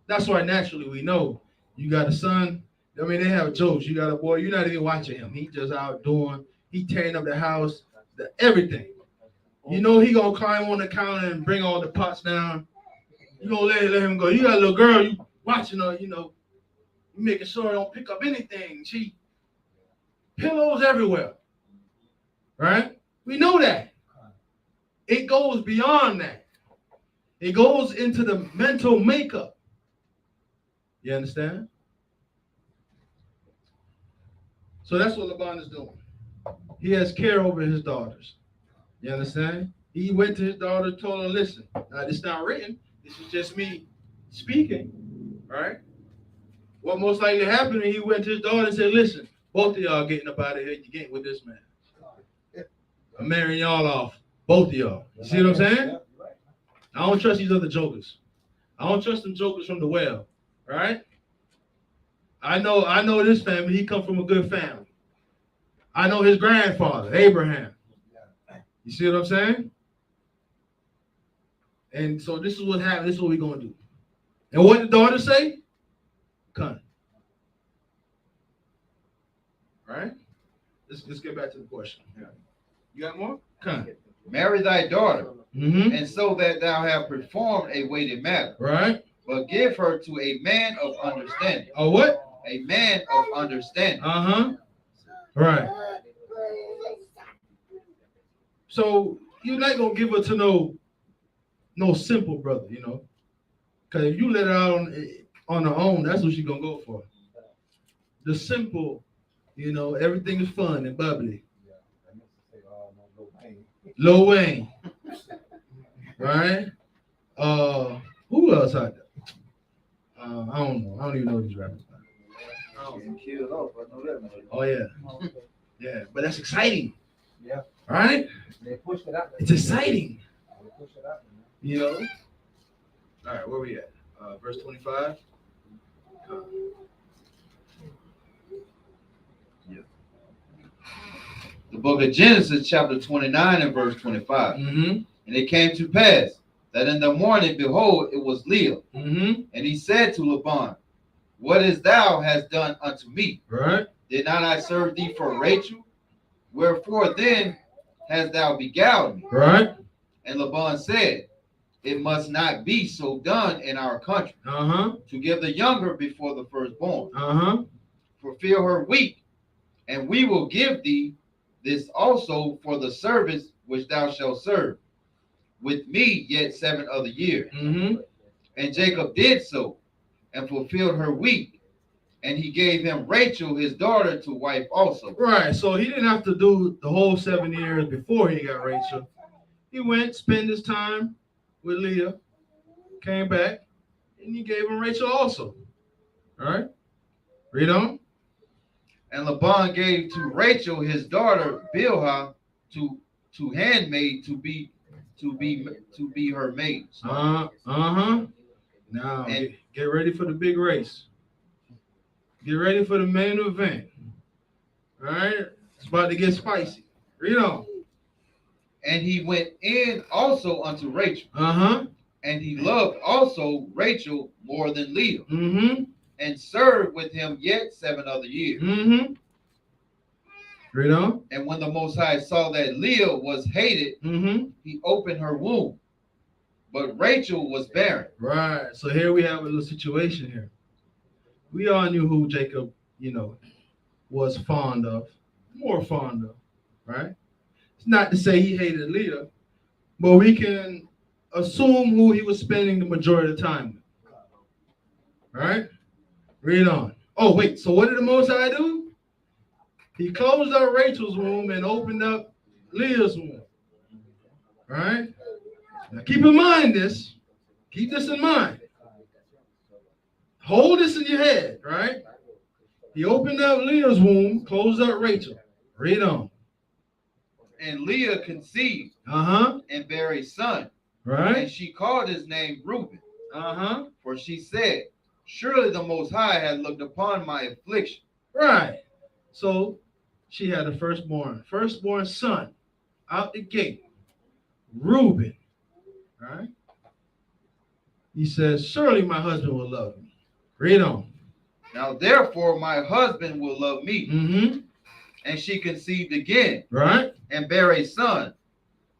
That's why naturally we know you got a son. I mean, they have jokes. You got a boy, you're not even watching him. He just out doing, he tearing up the house, everything. You know he gonna climb on the counter and bring all the pots down. You gonna let him go. You got a little girl, you watching her, you making sure I don't pick up anything. She pillows everywhere. Right? We know that. It goes beyond that. It goes into the mental makeup. You understand? So that's what Laban is doing. He has care over his daughters. You understand? He went to his daughter, told her, listen, now this is not written. This is just me speaking. Right? What most likely happened, he went to his daughter and said, listen, both of y'all getting up out of here. You getting with this man. I'm marrying y'all off. Both of y'all. You see what I'm saying? I don't trust these other jokers. I don't trust them jokers from the well. Right? I know this family. He come from a good family. I know his grandfather, Abraham. You see what I'm saying? And so this is what happened. This is what we're going to do. And what did the daughter say? Come. Right? Let's get back to the question. You got more? Come. Marry thy daughter, and so that thou have performed a weighty matter. Right. But give her to a man of understanding. A what? A man of understanding. Right. So you're not gonna give her to no simple brother, because if you let her out on her own, that's what she's gonna go for. The simple, everything is fun and bubbly. Lil Wayne. Right? Who else out there? I don't know. I don't even know these rappers. Oh yeah. Yeah, but that's exciting. Yeah. Right? They pushed it out. It's exciting. They pushed it out. All right, where we at? Verse 25. The book of Genesis, chapter 29 and verse 25. And it came to pass that in the morning, behold, it was Leah. And he said to Laban, what is thou hast done unto me? Right. Did not I serve thee for Rachel? Wherefore then hast thou beguiled me? Right. And Laban said, it must not be so done in our country, to give the younger before the firstborn. Fulfill her week, and we will give thee this also for the service which thou shalt serve with me yet 7 other years. And Jacob did so, and fulfilled her week, and he gave him Rachel his daughter to wife also. Right, so he didn't have to do the whole 7 years before he got Rachel. He went, spent his time with Leah, came back, and he gave him Rachel also. All right, read on. And Laban gave to Rachel his daughter Bilhah to handmaid to be her maid. Now get ready for the big race. Get ready for the main event. All right, it's about to get spicy. Read on. And he went in also unto Rachel. And he loved also Rachel more than Leah. And served with him yet 7 other years. Read on. And when the Most High saw that Leah was hated, he opened her womb. But Rachel was barren. Right. So here we have a little situation here. We all knew who Jacob, was more fond of, right? It's not to say he hated Leah, but we can assume who he was spending the majority of the time with. Right? Read on. Oh, wait. So what did the Most High do? He closed up Rachel's womb and opened up Leah's womb. Right? Now keep in mind this. Keep this in mind. Hold this in your head, right? He opened up Leah's womb, closed up Rachel. Read on. And Leah conceived and bare a son. Right. And she called his name Reuben. For she said, surely the Most High had looked upon my affliction. Right. So she had a firstborn son out the gate. Reuben. Right. He says, surely my husband will love me. Read on. Now therefore my husband will love me. And she conceived again. Right. And bare a son.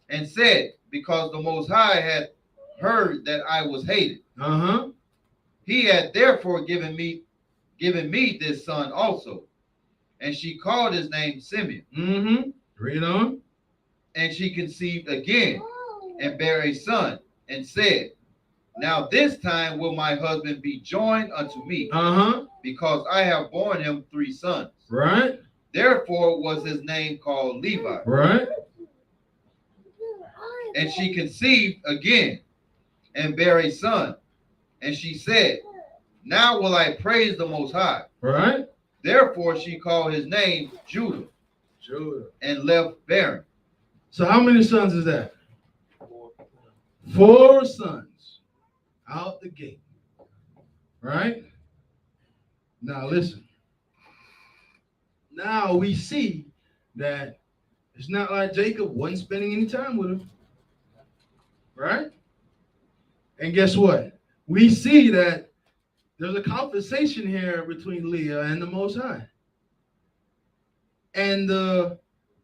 And said, because the Most High had heard that I was hated. He had therefore given me this son also. And she called his name Simeon. Read on. And she conceived again and bare a son, and said, now this time will my husband be joined unto me, because I have borne him 3 sons. Right. Therefore was his name called Levi. Right. And she conceived again and bare a son. And she said, now will I praise the Most High. Right. Therefore she called his name Judah. And left barren. So how many sons is that? 4 sons out the gate. Right? Now listen. Now we see that it's not like Jacob wasn't spending any time with him. Right? And guess what? We see that there's a conversation here between Leah and the Most High. And the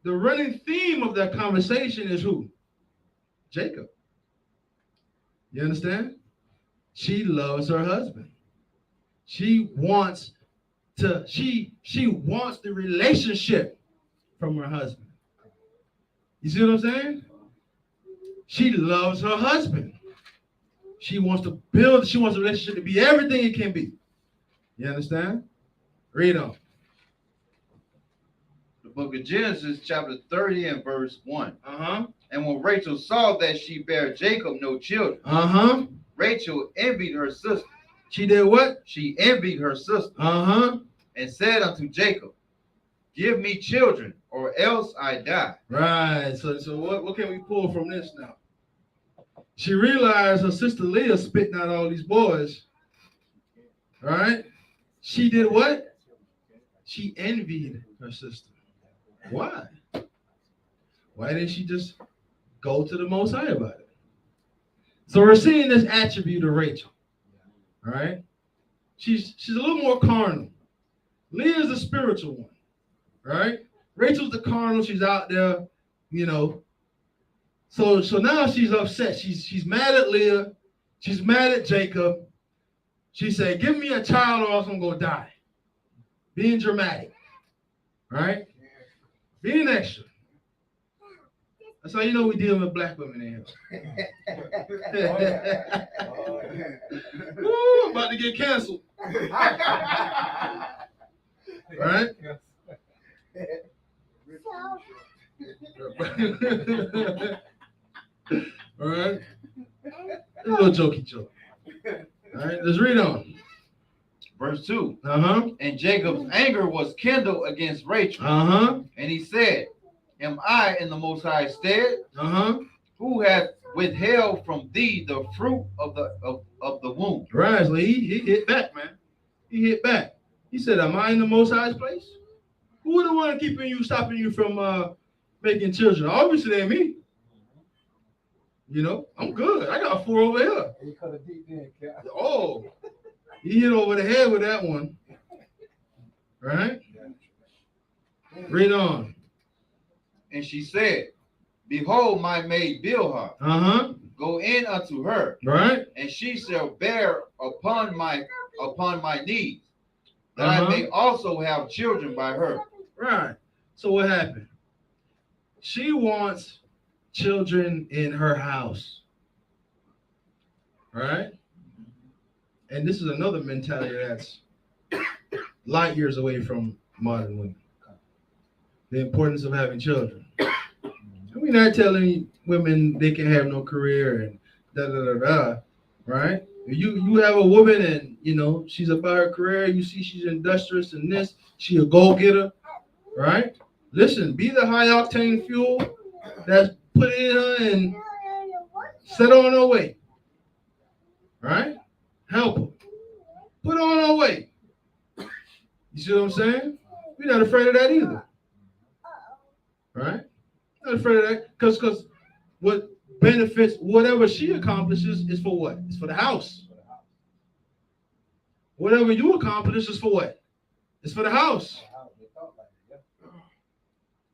running theme of that conversation is who? Jacob. You understand? She loves her husband. She wants the relationship from her husband. You see what I'm saying? She loves her husband. She wants the relationship to be everything it can be. You understand? Read on. The book of Genesis, chapter 30 and verse 1. And when Rachel saw that she bare Jacob no children, Rachel envied her sister. She did what? She envied her sister. And said unto Jacob, give me children, or else I die. Right. So what can we pull from this now? She realized her sister Leah spitting out all these boys. Right? She did what? She envied her sister. Why? Why didn't she just go to the Most High about it? So we're seeing this attribute of Rachel. Right? she's a little more carnal. Leah's the spiritual one, right? Rachel's the carnal. She's out there, you know. So now she's upset. She's mad at Leah. She's mad at Jacob. She said, "Give me a child, or else I'm gonna die." Being dramatic, right? Being extra. That's how you know we're dealing with black women in here. Ooh, I'm about to get canceled. Right? All right. A little jokey joke. All right, let's read on. Verse 2. Uh-huh. And Jacob's anger was kindled against Rachel. Uh-huh. And he said, "Am I in the Most High's stead? Uh-huh. Who hath withheld from thee the fruit of the womb?" Right, so he hit back, man. He hit back. He said, "Am I in the Most High's place? Who the one keeping you, stopping you from making children? Obviously, it ain't me. You know, I'm good. I got 4 over here." He cut a deep in, Cap. Oh, he hit over the head with that one. Right? Read on. And she said, "Behold, my maid Bilhah, Uh-huh. go in unto her, Right? and she shall bear upon my knees, that Uh-huh. I may also have children by her." Right. So what happened? She wants children in her house. Right? And this is another mentality that's light years away from modern women. The importance of having children. We're not telling women they can have no career and da-da-da-da, right? You have a woman and, you know, she's about her career. You see she's industrious in this. She a go-getter, right? Listen, be the high-octane fuel that's put in her and set on her way, right? Help her. Put on her way. You see what I'm saying? We're not afraid of that either, right? Not afraid of that because what benefits, whatever she accomplishes is for what? It's for the house. Whatever you accomplish is for what? It's for the house.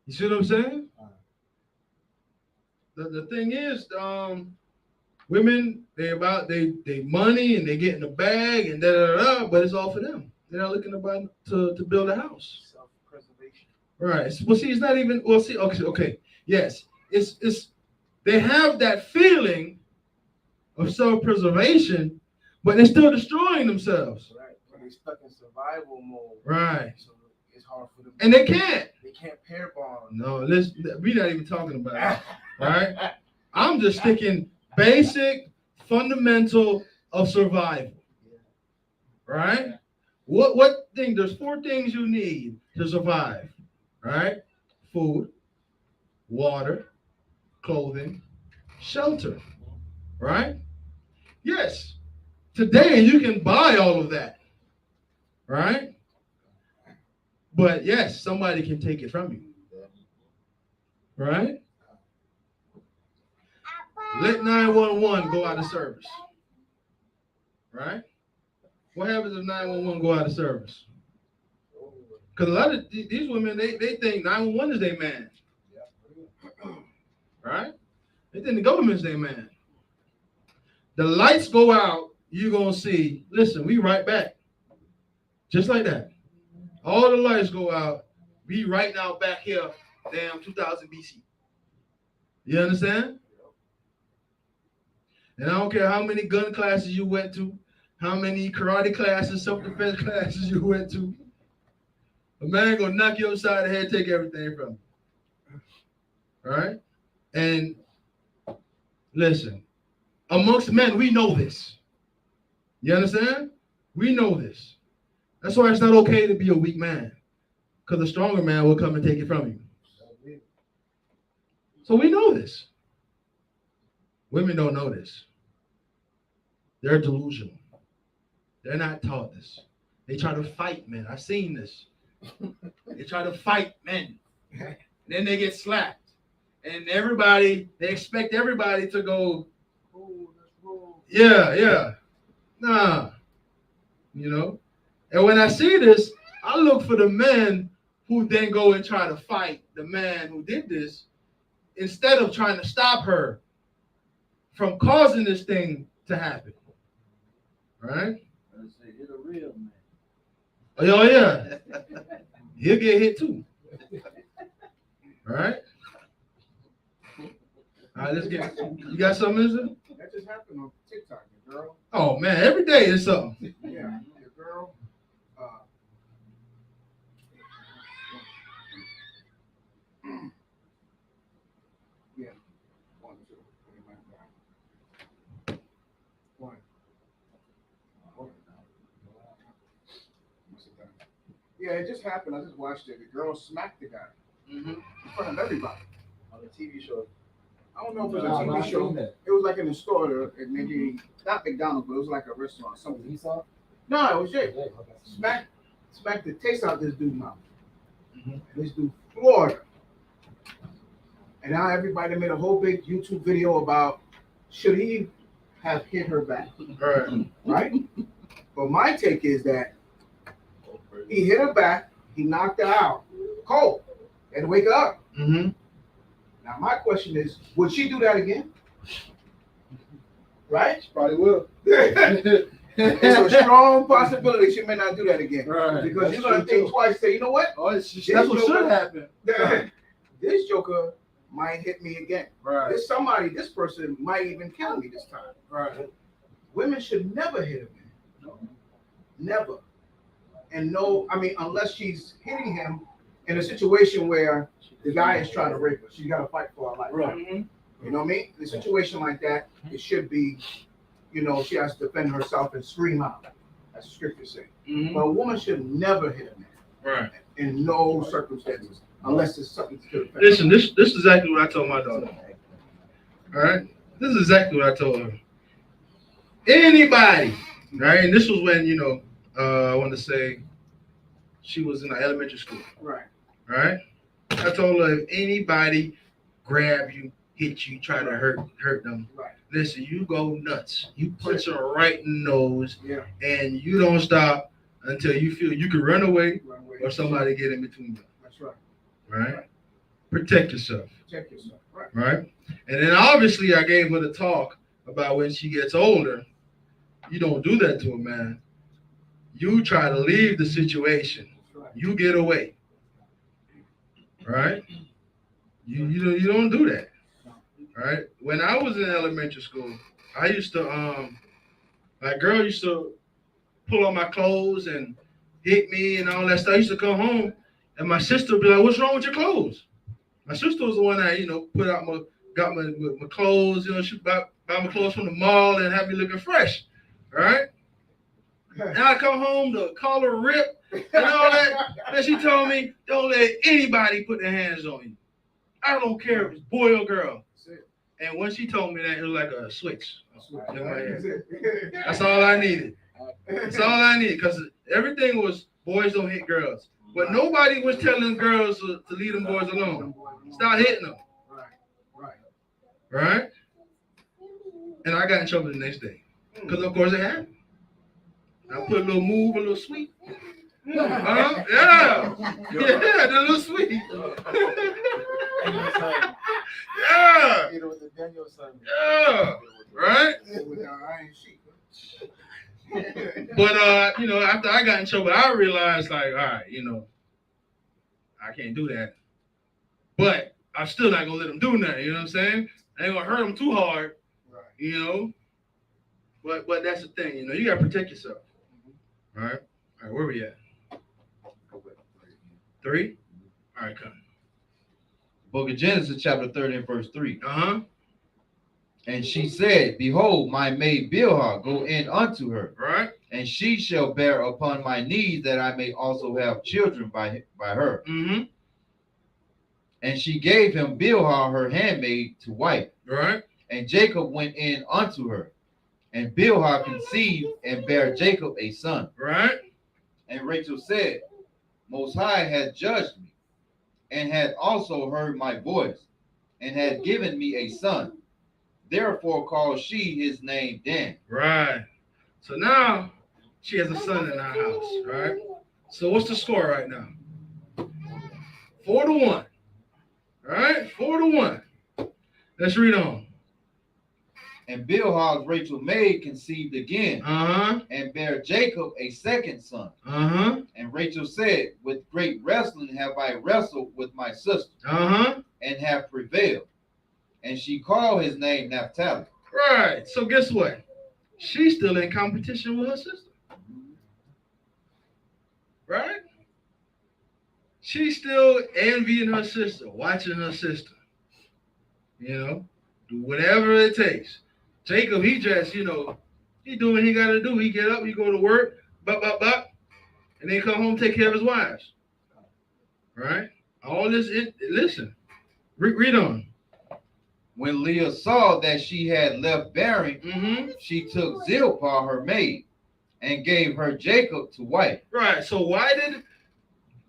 You see what I'm saying? The thing is, women, they money and they get in the bag and da-da-da-da, but it's all for them. They're not looking to build a house. Self-preservation. Right. Well, see, it's not even. Well, see, okay. Yes, it's. They have that feeling of self-preservation, but they're still destroying themselves. Right. But they're stuck in survival mode. Right. So it's hard for them. And they can't. They can't pair bond. No, we're not even talking about it. Right. I'm just sticking basic, fundamental of survival. Right. What thing? There's 4 things you need to survive. Right. Food, water, clothing, shelter, right? Yes, today you can buy all of that, right? But yes, somebody can take it from you, right? Let 911 go out of service, right? What happens if 911 go out of service? Because a lot of these women, they think 911 is their man. Right? They think the government's their man. The lights go out, you're going to see, listen, we right back. Just like that. All the lights go out, we right now back here, damn 2000 BC. You understand? And I don't care how many gun classes you went to, how many karate classes, self-defense classes you went to. A man going to knock you upside the head, take everything from you. Right? And listen, amongst men, we know this. You understand? We know this. That's why it's not okay to be a weak man, because a stronger man will come and take it from you. So we know this. Women don't know this. They're delusional. They're not taught this. They try to fight men. I've seen this. They try to fight men. Then they get slapped. And they expect everybody to go, yeah. Nah. You know? And when I see this, I look for the men who then go and try to fight the man who did this instead of trying to stop her from causing this thing to happen. Right? Let's say hit a real man. Oh, yeah. He'll get hit too. All right? All right, let's get. You got something, is it? That just happened on TikTok, the girl. Oh, man, every day is something. Yeah, the girl. Yeah, 1, 2, 1. Yeah, it just happened. I just watched it. The girl smacked the guy in front of everybody on a TV show. I don't know if it was a TV show. It was like in the store, and maybe not McDonald's, but it was like a restaurant. Something. He saw? No, it was Jake. Smack the taste out this dude's mouth. And this dude floored her. And now everybody made a whole big YouTube video about should he have hit her back. Right? But my take is that he hit her back, he knocked her out. Cold. Had to wake her up. Now my question is, would she do that again? Right? She probably will. It's a strong possibility she may not do that again. Right. Because you're going to think twice, say, you know what? Oh, that's what should happen. This joker might hit me again. Right. This person might even kill me this time. Right. Women should never hit a man. No. Never. And no, I mean, unless she's hitting him in a situation where the guy is trying to rape her. She's got to fight for her life. Right. You know what I mean? In a situation like that, it should be, she has to defend herself and scream out. As the scripture says. But a woman should never hit a man. Right. In no circumstances. Unless it's something to defend. Listen, this is exactly what I told my daughter. All right? This is exactly what I told her. Anybody, right? And this was when, I want to say she was in elementary school. Right. Right? I told her if anybody grab you, hit you, try to hurt them, right. Listen, you go nuts. You punch her right in the nose, yeah. And you don't stop until you feel you can run away or somebody get in between you. That's right. Right? Protect yourself. Protect yourself. Right. Right? And then obviously I gave her the talk about when she gets older, you don't do that to a man. You try to leave the situation. Right. You get away. Right? You don't do that. Right? When I was in elementary school, I used to girl used to pull on my clothes and hit me and all that stuff. I used to come home and my sister would be like, "What's wrong with your clothes?" My sister was the one that, got my clothes, she buy my clothes from the mall and have me looking fresh. All right? And I come home, the collar rip and all that. And she told me, "Don't let anybody put their hands on you. I don't care if it's boy or girl." And when she told me that, it was like a switch. That's all I needed. That's all I needed, because everything was boys don't hit girls. But nobody was telling girls to leave them boys alone. Stop hitting them. Right? And I got in trouble the next day. Because, of course, it happened. I put a little move, a little sweet. Yeah. Yeah, the little sweet. Yeah. Yeah. Right? But after I got in trouble, I realized, like, all right, I can't do that. But I'm still not gonna let them do nothing. You know what I'm saying? I ain't gonna hurt them too hard. Right. But that's the thing. You gotta protect yourself. All right. All right. Where we at? 3. All right, come. Book of Genesis, chapter 30 and verse 3. And she said, "Behold, my maid Bilhah, go in unto her. Right. And she shall bear upon my knees, that I may also have children by her." Mm-hmm. And she gave him Bilhah, her handmaid, to wife. Right. And Jacob went in unto her. And Bilhah conceived and bare Jacob a son. Right. And Rachel said, "Most High hath judged me, and had also heard my voice, and had given me a son. Therefore called she his name Dan." Right. So now she has a son in our house, right? So what's the score right now? 4-1. All right, 4-1. Let's read on. And Bilhah's Rachel maid conceived again, and bare Jacob a second son. And Rachel said, with great wrestling have I wrestled with my sister, and have prevailed. And she called his name Naphtali. Right. So guess what? She's still in competition with her sister. Right? She's still envying her sister, watching her sister. You know, do whatever it takes. Jacob, he just, you know, he do what he got to do. He get up, he go to work, and then come home, take care of his wives. Right? All this, listen, read on. When Leah saw that she had left bearing, she took Zilpah, her maid, and gave her Jacob to wife. Right. So why did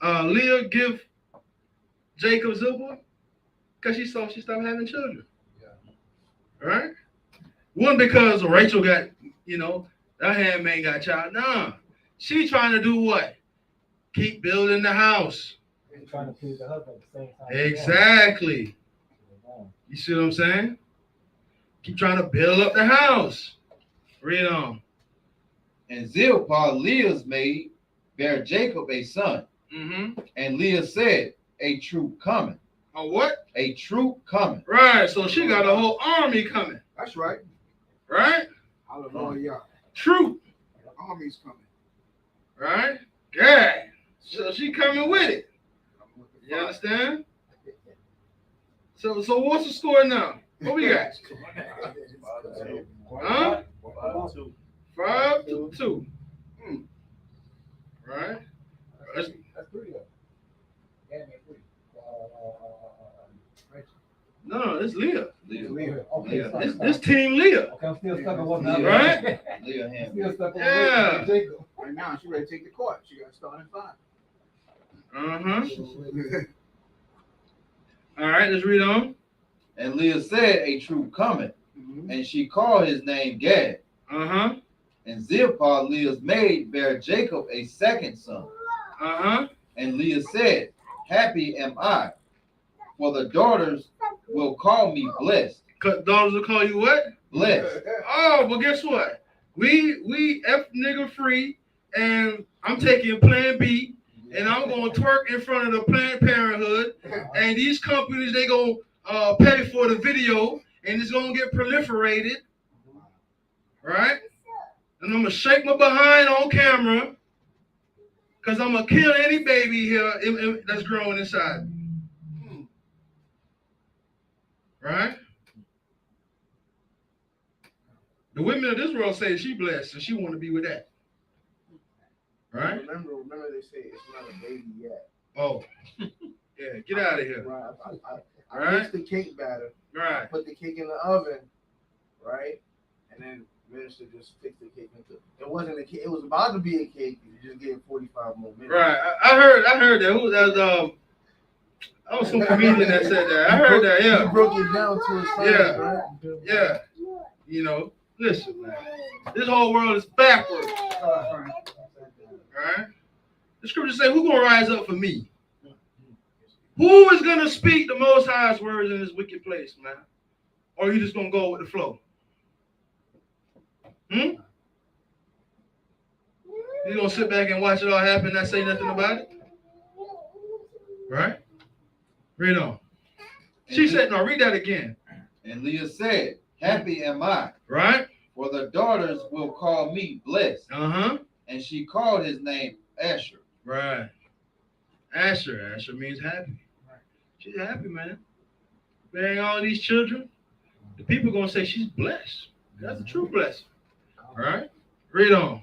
Leah give Jacob Zilpah? Because she saw she stopped having children. Yeah. Right? One, because Rachel got, you know, that handmaid got a child. Nah. She trying to do what? Keep building the house. And trying to please the husband at the same time. Exactly. You see what I'm saying? Keep trying to build up the house. Read on. And Zilpah, Leah's maid, bare Jacob a son. And Leah said, a troop coming. A what? A troop coming. Right. So she got a whole army coming. That's right. Right? Hallelujah. Troop. The army's coming. Right? Yeah. So she coming with it. You understand? So what's the score now? What we got? Huh? 5-2. Right? That's pretty good. No, it's Leah. Leah. Okay, Leah. This team Leah. Okay, I'm still stuck on what now. Right? Leah I'm hand. still stuck on Yeah. Jacob. Right now, she ready to take the court. She got to start at 5. All right, let's read on. And Leah said, a troop coming. And she called his name Gad. And Zilpah, Leah's maid, bare Jacob a second son. And Leah said, happy am I, for the daughters will call me blessed. Daughters will call you what? Blessed. Oh, well, guess what? We F nigga free, and I'm taking Plan B, and I'm going to twerk in front of the Planned Parenthood, and these companies, they going to pay for the video, and it's going to get proliferated, right? And I'm going to shake my behind on camera, because I'm going to kill any baby here that's growing inside me. Right? The women of this world say she blessed, and she want to be with that. Right? Remember they say it's not a baby yet. Oh. Yeah, get out of here. Right. I Right? mixed the cake batter. Right. Put the cake in the oven, right? And then minister just fixed the cake into it. It wasn't a cake. It was about to be a cake. You just gave 45 more minutes. Right. I heard that. Who that was I was some comedian that said that. I heard that, yeah. You broke it down to a science, Yeah. right? Yeah. You know, listen, man. This whole world is backwards. All right? The scriptures say, who's going to rise up for me? Who is going to speak the Most High's words in this wicked place, man? Or are you just going to go with the flow? You going to sit back and watch it all happen and not say nothing about it? Right? Read on. She said, no, read that again. And Leah said, happy am I, Right? for the daughters will call me blessed. And she called his name Asher. Right. Asher means happy. She's happy, man. Bearing all these children. The people going to say she's blessed. That's a true blessing. Right? Read on.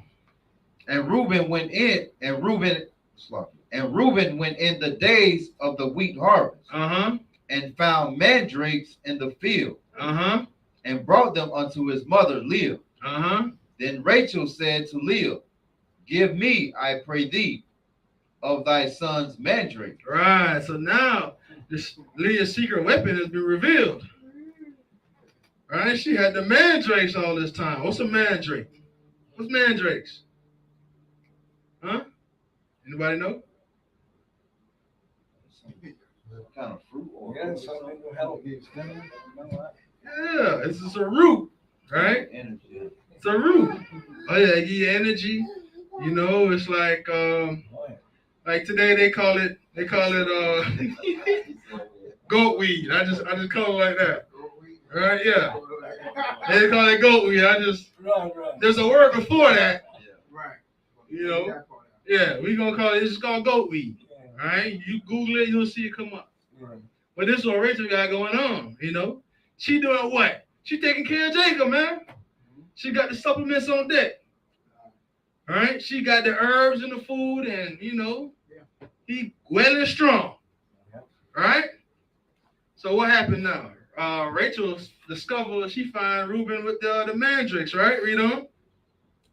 And Reuben went in the days of the wheat harvest, and found mandrakes in the field, and brought them unto his mother Leah. Then Rachel said to Leah, give me, I pray thee, of thy son's mandrake. Right. So now this Leah's secret weapon has been revealed. Right? She had the mandrakes all this time. What's a mandrake? What's mandrakes? Huh? Anybody know? Some kind of fruit or Yeah, something will help you. Yeah, it's just a root, right? energy. It's a root. Oh yeah, give you energy. You know, it's like today they call it goat weed. I just call it like that. Right? Yeah. They call it goat weed. There's a word before that. Right. You know. Yeah, we gonna call it. It's called goat weed. All right. You Google it, you'll see it come up. But this is what Rachel got going on. You know, she doing what? She taking care of Jacob, man. She got the supplements on deck. All right. She got the herbs and the food, and you know, he well and strong. All right. So what happened now? Rachel discovered she find Reuben with the mandrakes, right? Read on.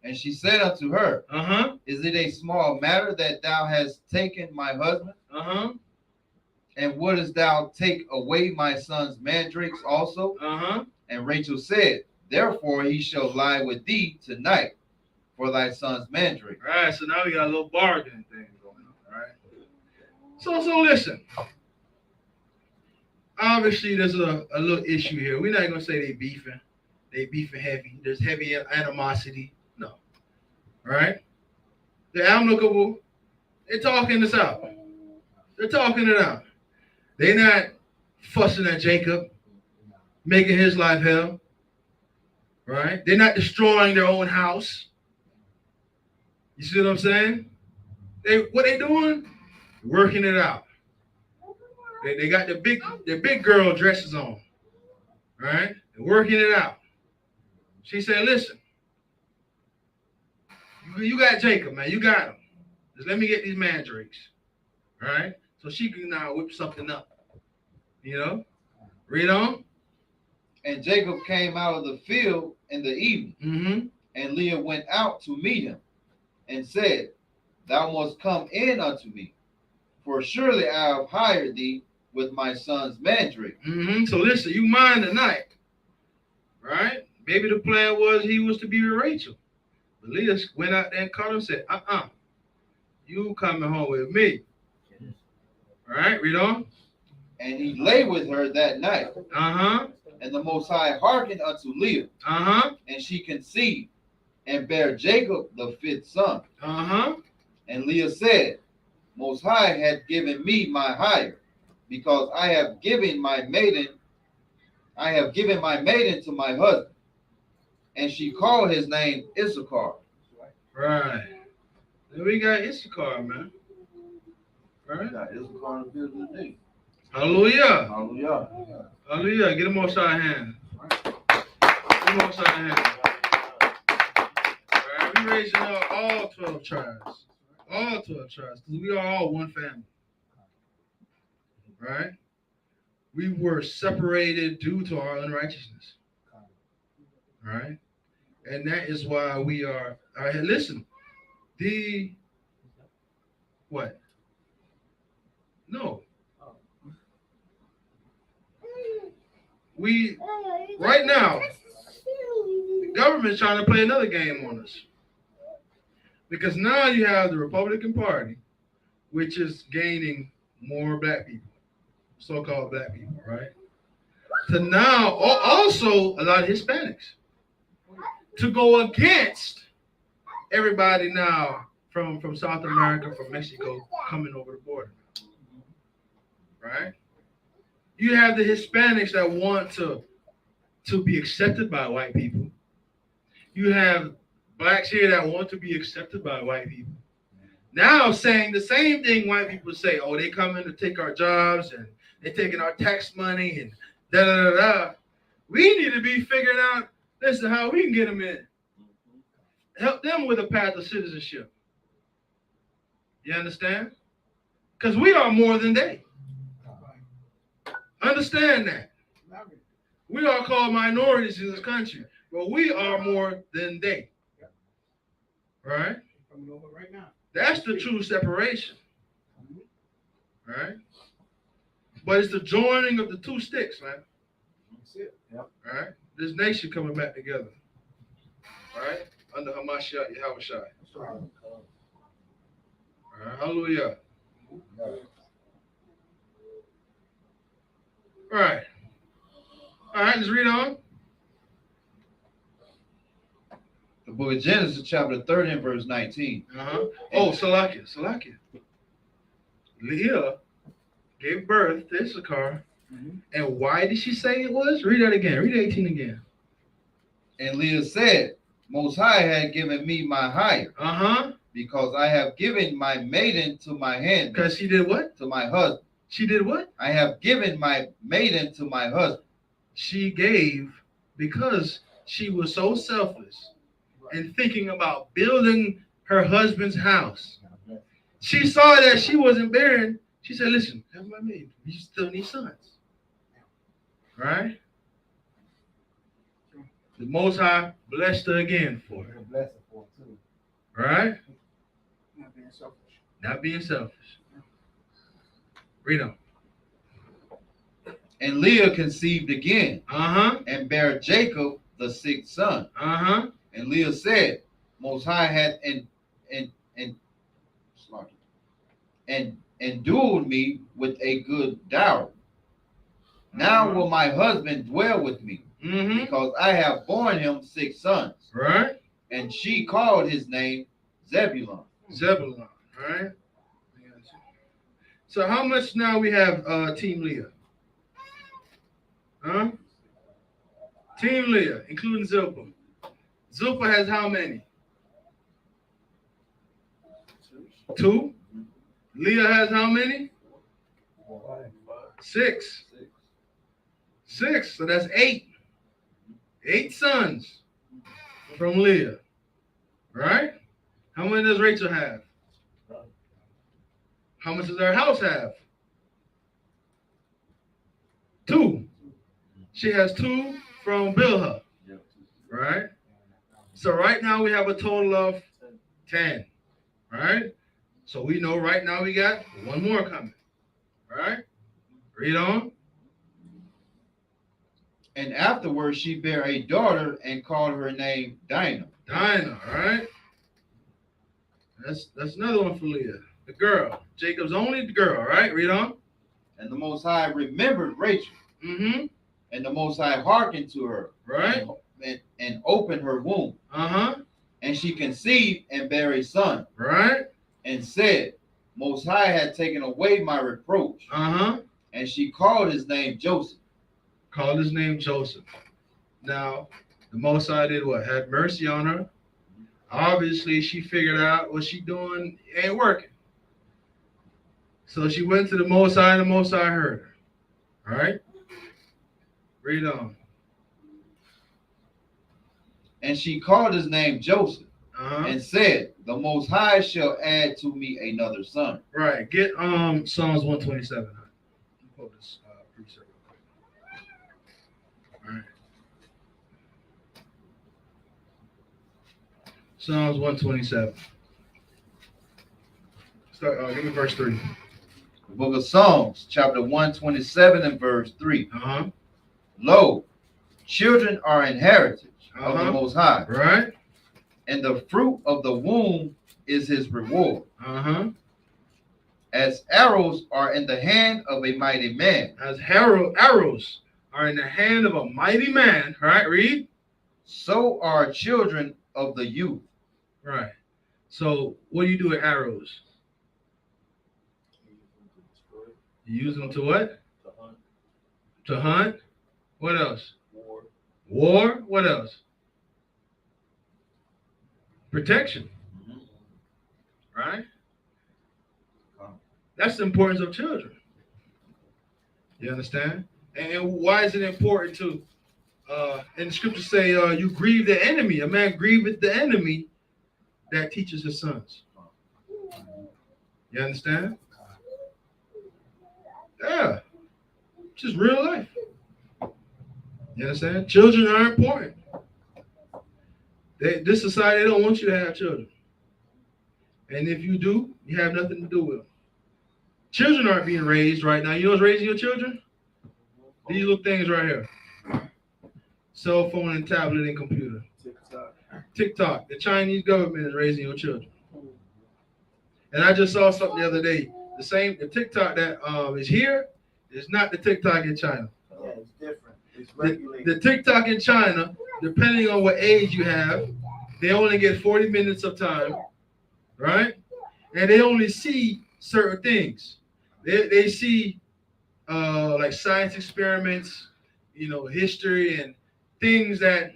And she said unto her, Uh-huh. Is it a small matter that thou hast taken my husband? Uh-huh. And wouldest thou take away my son's mandrakes also? Uh-huh. And Rachel said, Therefore he shall lie with thee tonight for thy son's mandrake. All right, so now we got a little bargaining thing going on, all right? So listen. Obviously, there's a little issue here. We're not going to say they beefing. They beefing heavy. There's heavy animosity. No. All right? They're amicable. They're talking this out. They're talking it out. They're not fussing at Jacob, making his life hell. Right? They're not destroying their own house. You see what I'm saying? What they doing? Working it out. They got their big girl dresses on. Right? They're working it out. She said, listen, you got Jacob, man. You got him. Just let me get these mandrakes. All right? So she can now whip something up. You know? Read on. And Jacob came out of the field in the evening, and Leah went out to meet him, and said, Thou must come in unto me, for surely I have hired thee with my son's mandrake. So listen, you mind tonight, right? Maybe the plan was he was to be with Rachel. But Leah went out there and called him and said, you coming home with me. All right, read on. And he lay with her that night. And the Most High hearkened unto Leah. And she conceived and bare Jacob the 5th son. And Leah said, Most High had given me my hire, because I have given my maiden to my husband. And she called his name Issachar. Right. Then we got Issachar, man. Right? Got Issachar in the building today. Hallelujah. Hallelujah. Hallelujah. Get a most high hand. Get a most high hand. All right. We raising up all 12 tribes. All 12 tribes. Because we are all one family. Right? We were separated due to our unrighteousness. Right? And that is why we are. All right, listen. What? No. Right now, the government's trying to play another game on us. Because now you have the Republican Party, which is gaining more black people, so-called black people, right? To now, also a lot of Hispanics, to go against everybody now from South America, from Mexico, coming over the border, right? You have the Hispanics that want to be accepted by white people. You have blacks here that want to be accepted by white people. Now saying the same thing white people say, oh, they coming to take our jobs and they're taking our tax money and da-da-da-da. We need to be figuring out, listen, how we can get them in. Help them with a path of citizenship. You understand? Because we are more than they. Understand that. We are called minorities in this country, but we are more than they. Right? That's the true separation. Right? But it's the joining of the two sticks, man. That's it. Yep. Right? This nation coming back together. Right? Under Hamashiach Yahushua. Hallelujah. All right. All right, let's read on. The book of Genesis, chapter 30, and verse 19. Oh, Salakia. Leah gave birth to Issachar. And why did she say it was? Read that again. Read 18 again. And Leah said, Most High had given me my hire. Because I have given my maiden to my hand. Because she did what? To my husband. She did what? I have given my maiden to my husband. She gave because she was so selfless and thinking about building her husband's house. She saw that she wasn't barren. She said, listen, have my maiden. You still need sons. Right? The Most High blessed her again for it. Right? Not being selfish. Not being selfish. Read on. And Leah conceived again, and bare Jacob the 6th son. And Leah said, Most High had endued me with a good dowry. Now will my husband dwell with me, because I have borne him 6 sons. Right? And she called his name Zebulun. Zebulun, right? So how much now we have Team Leah? Team Leah, including Zilpah. Zilpah has how many? 2. Leah has how many? 6. 6. So that's 8. 8 sons from Leah. Right? How many does Rachel have? How much does her house have? 2. She has 2 from Bilhah. Right? So right now we have a total of 10. Right? So we know right now we got 1 more coming. Right? Read on. And afterwards she bare a daughter and called her name Dinah. Dinah, right? That's another one for Leah. The girl. Jacob's only the girl, right? Read on. And the Most High remembered Rachel. And the Most High hearkened to her. Right? And opened her womb. And she conceived and bare a son. Right? And said, Most High had taken away my reproach. And she called his name Joseph. Called his name Joseph. Now, the Most High did what? Had mercy on her. Obviously, she figured out what she doing ain't working. So she went to the Most High, and the Most High heard her. All right? Read on. And she called his name Joseph. And said, The Most High shall add to me another son. Right. Get Psalms 127. Quote this precept real quick. All right. Psalms 127. Start. Give me verse 3. The book of Psalms, chapter 127 and verse 3. Lo, children are an heritage of the Most High. Right. And the fruit of the womb is his reward. As arrows are in the hand of a mighty man. As arrows are in the hand of a mighty man. All right, read. So are children of the youth. Right. So what do you do with arrows? You use them to what? To hunt. To hunt. What else? War. What else? Protection. Right? That's the importance of children. You understand? And why is it important to, in the scriptures say, you grieve the enemy. A man grieveth the enemy that teaches his sons. You understand? Yeah. Just real life. You understand? Children are important. This society don't want you to have children. And if you do, you have nothing to do with them. Children aren't being raised right now. You know what's raising your children? These little things right here. Cell phone and tablet and computer. TikTok. The Chinese government is raising your children. And I just saw something the other day. The TikTok that is here is not the TikTok in China. Yeah, it's different. It's regulated. The TikTok in China, depending on what age you have, they only get 40 minutes of time, right? And they only see certain things. They see like science experiments, history and things that,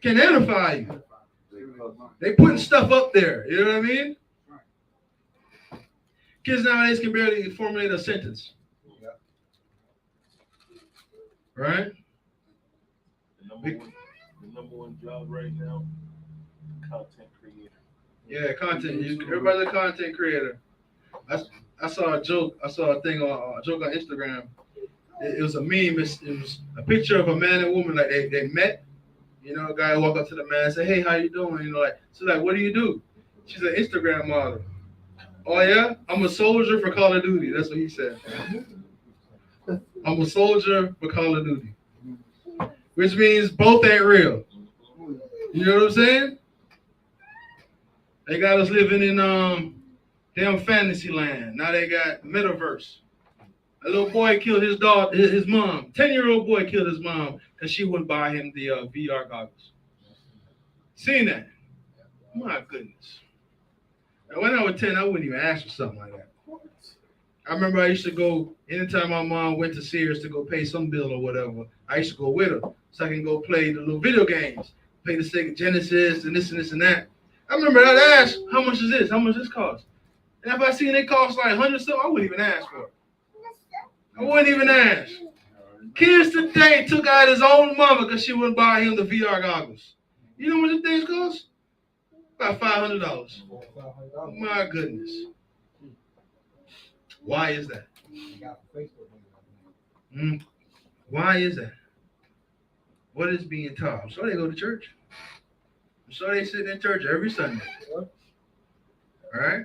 can edify you. They putting stuff up there, you know what I mean? Kids nowadays can barely formulate a sentence. Right? The number one job right now, content creator. Yeah, content. Everybody's a content creator. I saw a joke. I saw a joke on Instagram. It was a meme. It was a picture of a man and woman, like they met. A guy walk up to the man and say, "Hey, how you doing?" She's like, "What do you do?" She's an Instagram model. Oh yeah, I'm a soldier for Call of Duty. That's what he said. I'm a soldier for Call of Duty, which means both ain't real. You know what I'm saying? They got us living in damn fantasy land. Now they got metaverse. A little boy killed his mom. 10-year-old boy killed his mom because she wouldn't buy him the VR goggles. Seen that? My goodness. Now, when I was 10, I wouldn't even ask for something like that. I remember I used to go, anytime my mom went to Sears to go pay some bill or whatever, I used to go with her so I can go play the little video games, play the Sega Genesis and this and that. I remember I'd ask, how much is this? How much does this cost? And if I seen it cost like 100 something, I wouldn't even ask for it. I wouldn't even ask. Kids today took out his own mother because she wouldn't buy him the VR goggles. You know what the things cost? About $500. My goodness. Why is that? Why is that? What is being taught? I'm sure they go to church. I'm sure they sit in church every Sunday. All right?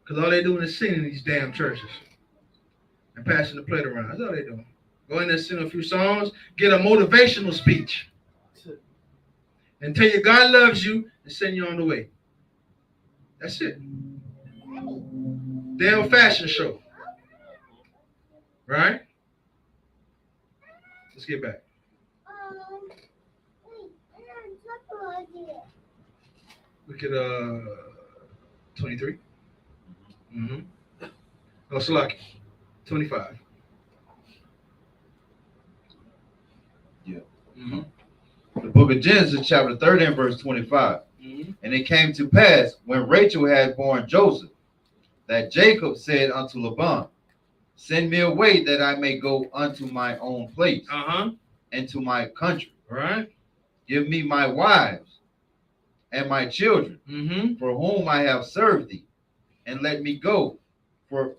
Because all they doing is singing in these damn churches and passing the plate around. That's all they doing. Go in there, sing a few songs, get a motivational speech, and tell you God loves you and send you on the way. That's it. Damn fashion show. Right? Let's get back. Look at 23. Oh, Salaki. 25. Yeah. The book of Genesis, chapter 30, and verse 25. And it came to pass, when Rachel had born Joseph, that Jacob said unto Laban, send me away that I may go unto my own place and to my country. Right. Give me my wives and my children, for whom I have served thee, and let me go, for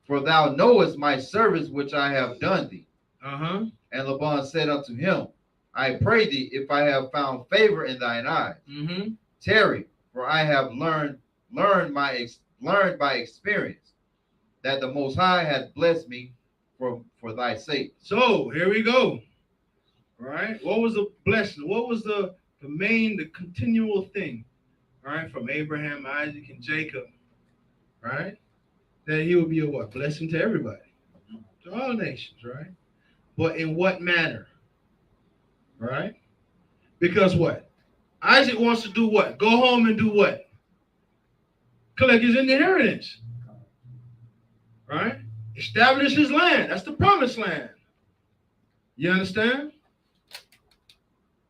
thou knowest my service which I have done thee. And Laban said unto him, I pray thee, if I have found favor in thine eyes, tarry, for I have learned by experience that the Most High hath blessed me for thy sake. So here we go. Right? What was the blessing? What was the continual thing? Right? From Abraham, Isaac, and Jacob. Right? That he would be a what? Blessing to everybody. To all nations, right? But in what manner? Right? Because what? Isaac wants to do what? Go home and do what? Collect his inheritance. Right? Establish his land. That's the promised land. You understand?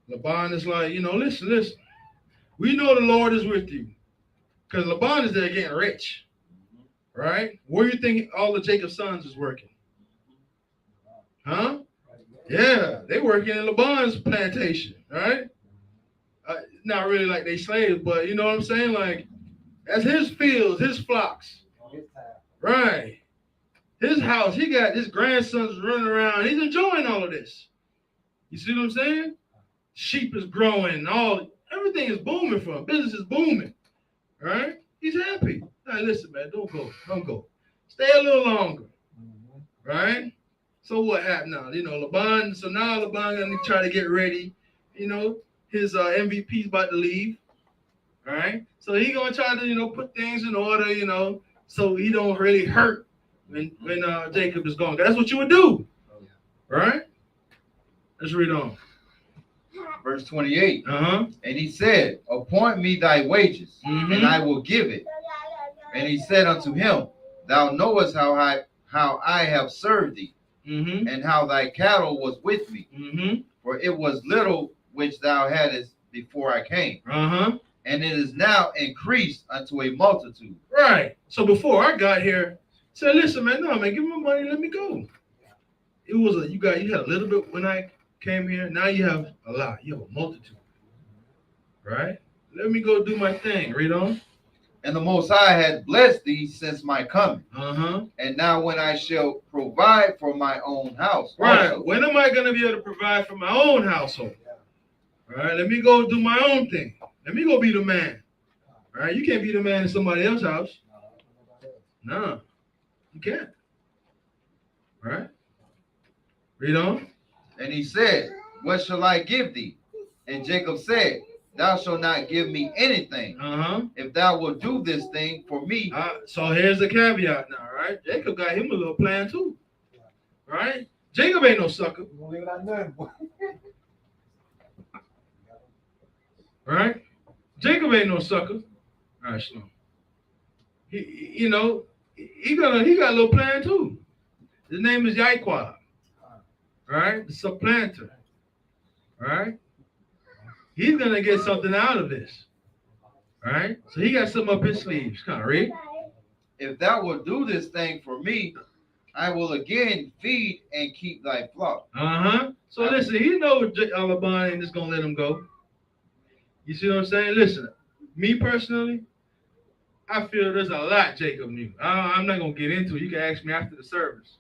Laban is like, listen. We know the Lord is with you. Because Laban is there getting rich. Right? Where do you think all of Jacob's sons is working? Huh? Yeah, they working in Laban's plantation, right? Not really like they slaves, but you know what I'm saying? Like, that's his fields, his flocks. Right. His house, he got his grandsons running around. He's enjoying all of this. You see what I'm saying? Sheep is growing, everything is booming for him. Business is booming. Right? He's happy. Hey, listen, man, don't go. Stay a little longer. Right? So what happened now? Laban, so now Laban gonna try to get ready. His MVP's about to leave. right? So he gonna try to, put things in order, so he don't really hurt when Jacob is gone. That's what you would do, right? Let's read on. Verse 28. Uh-huh. And he said, appoint me thy wages, and I will give it. And he said unto him, thou knowest how I have served thee, and how thy cattle was with me. For it was little which thou hadst before I came. And it is now increased unto a multitude. Right. So before I got here, said, listen, man, no, man, give me my money, let me go. It was you had a little bit when I came here. Now you have a lot. You have a multitude. Right? Let me go do my thing. Read on. And the Most High had blessed thee since my coming. And now when I shall provide for my own house. Right. Also, when am I going to be able to provide for my own household? Right. Let me go do my own thing. Let me go be the man. Right. You can't be the man in somebody else's house. No. You can't. Right. Read on. And he said, what shall I give thee? And Jacob said, thou shalt not give me anything. If thou wilt do this thing for me. So here's the caveat now, right? Jacob got him a little plan too. Right? Jacob ain't no sucker. Right? Jacob ain't no sucker. All right, Shalom. He got a little plan too. His name is Yaquab. Right? The supplanter. Right? He's going to get something out of this. Right? So he got something up his sleeves. Come on, read. If thou wilt do this thing for me, I will again feed and keep thy flock. So listen, he knows Laban ain't just going to let him go. You see what I'm saying? Listen, me personally, I feel there's a lot Jacob knew. I'm not going to get into it. You can ask me after the service.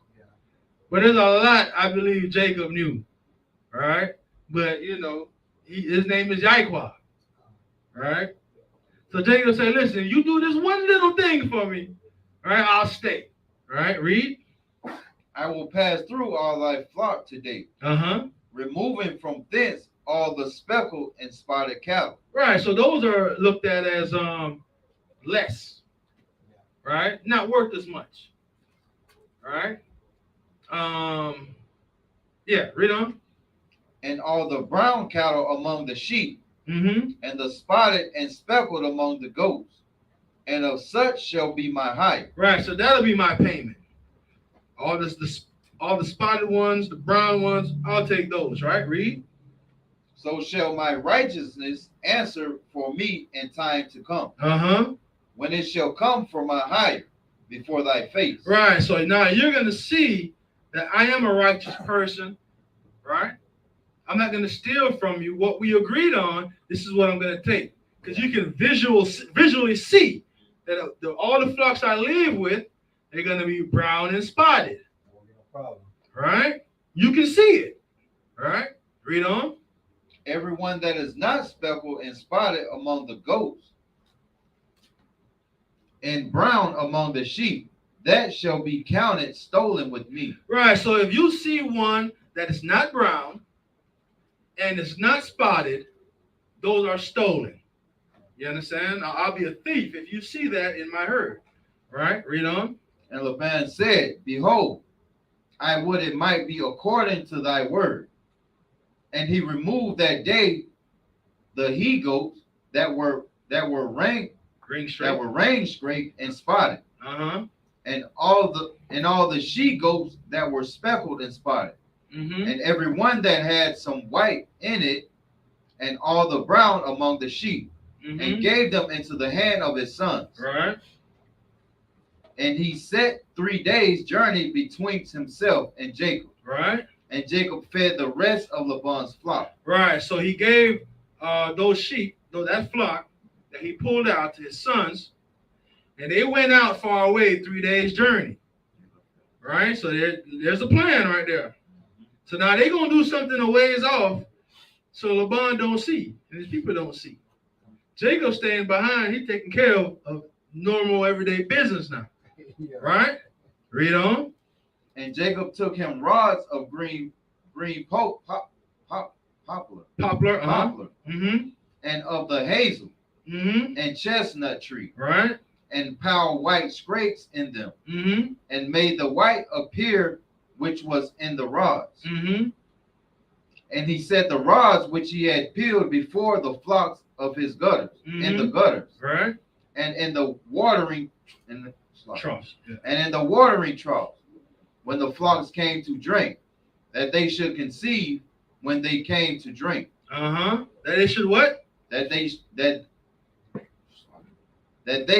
But there's a lot I believe Jacob knew. All right? But, his name is Yaquab. Right? So Jacob said, listen, you do this one little thing for me. All right? I'll stay. All right? Read. I will pass through all thy flock today. Removing from thence all the speckled and spotted cattle. Right. So those are looked at as less. Right? Not worth as much. All right? Yeah, read on. And all the brown cattle among the sheep, and the spotted and speckled among the goats, and of such shall be my hire. Right, so that'll be my payment. All the spotted ones, the brown ones, I'll take those. Right, read. So shall my righteousness answer for me in time to come. When it shall come for my hire before thy face. Right, so now you're going to see that I am a righteous person, right? I'm not going to steal from you. What we agreed on, this is what I'm going to take. Because you can visually see that all the flocks I live with, they're going to be brown and spotted. Right? You can see it. Right? Read on. Everyone that is not speckled and spotted among the goats, and brown among the sheep, that shall be counted stolen with me. Right. So if you see one that is not brown and it's not spotted, those are stolen. You understand? I'll be a thief if you see that in my herd. Right? Read on. And Laban said, behold, I would it might be according to thy word. And he removed that day the he goats that were range scraped and spotted. And all the she goats that were speckled and spotted. And every one that had some white in it, and all the brown among the sheep, and gave them into the hand of his sons. Right. And he set 3 days' journey between himself and Jacob. Right. And Jacob fed the rest of Laban's flock. Right. So he gave those sheep, that flock that he pulled out to his sons, and they went out far away 3 days' journey. Right. So there's a plan right there. So now they're going to do something a ways off so Laban don't see and his people don't see. Jacob staying behind, he's taking care of normal everyday business now. Right? Read on. And Jacob took him rods of green poplar, and and of the hazel, and chestnut tree, right, and piled white scrapes in them, and made the white appear which was in the rods. And he set the rods which he had peeled before the flocks of his gutters, in the gutters, right, and in the watering troughs, and in the watering troughs, when the flocks came to drink, that they should conceive when they came to drink. That they should what? That they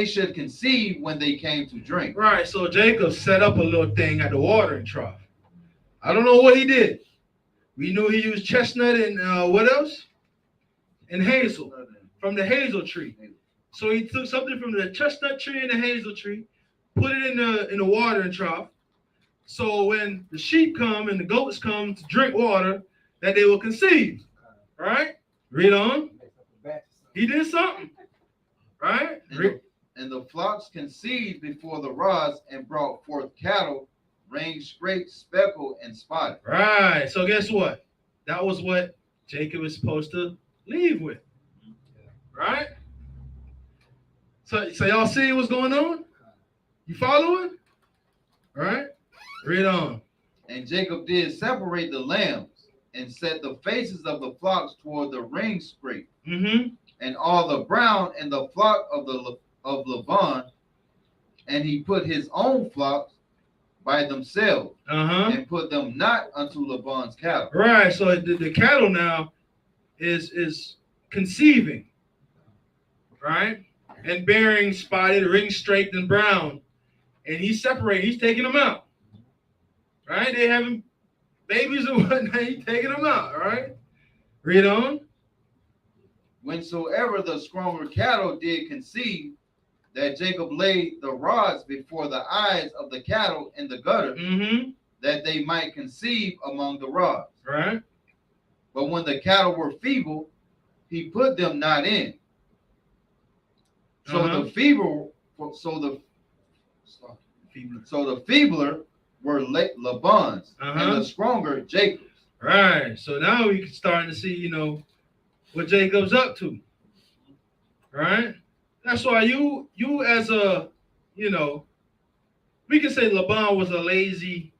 should conceive when they came to drink. Right. So Jacob set up a little thing at the watering trough. I don't know what he did. We knew he used chestnut and what else? And hazel, from the hazel tree. So he took something from the chestnut tree and the hazel tree, put it in the watering trough. So when the sheep come and the goats come to drink water, that they will conceive. Right? Read on. He did something. Right? And the flocks conceived before the rods and brought forth cattle, ranged, scraped, speckled, and spotted. Right. So guess what? That was what Jacob was supposed to leave with. Right? So y'all see what's going on? You following? Right? Read on. And Jacob did separate the lambs and set the faces of the flocks toward the ring scrape, and all the brown and the flock of Laban, and he put his own flocks by themselves, and put them not unto Laban's cattle. Right. So the cattle now is conceiving, right, and bearing spotted, ring straight, and brown, and he's separating. He's taking them out. Right. They having babies and whatnot. He's taking them out. Right. Read on. Whensoever the stronger cattle did conceive, that Jacob laid the rods before the eyes of the cattle in the gutter, that they might conceive among the rods. Right. But when the cattle were feeble, he put them not in. So the feebler were Laban's, and the stronger Jacob's. Right. So now we can start to see, what Jacob's up to. Right. That's why you as a, we can say Laban was a lazy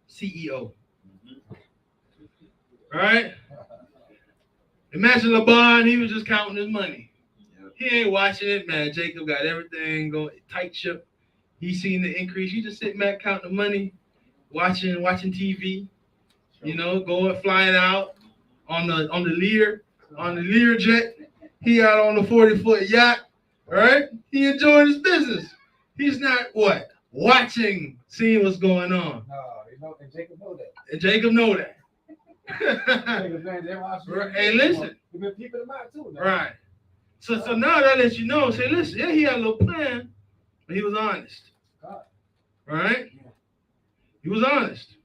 CEO. Right? Imagine Laban, he was just counting his money. He ain't watching it, man. Jacob got everything going, tight ship. He seen the increase. He just sitting back counting the money, watching TV, going flying out on the Lear jet. He out on the 40-foot yacht. Right? He enjoying his business. He's not watching, seeing what's going on. No, and Jacob know that. And Jacob know that. Hey, listen. You've been peeping him out too. Now. Right. So now that lets you know. Say, listen, yeah, he had a little plan, but he was honest. Right? He was honest.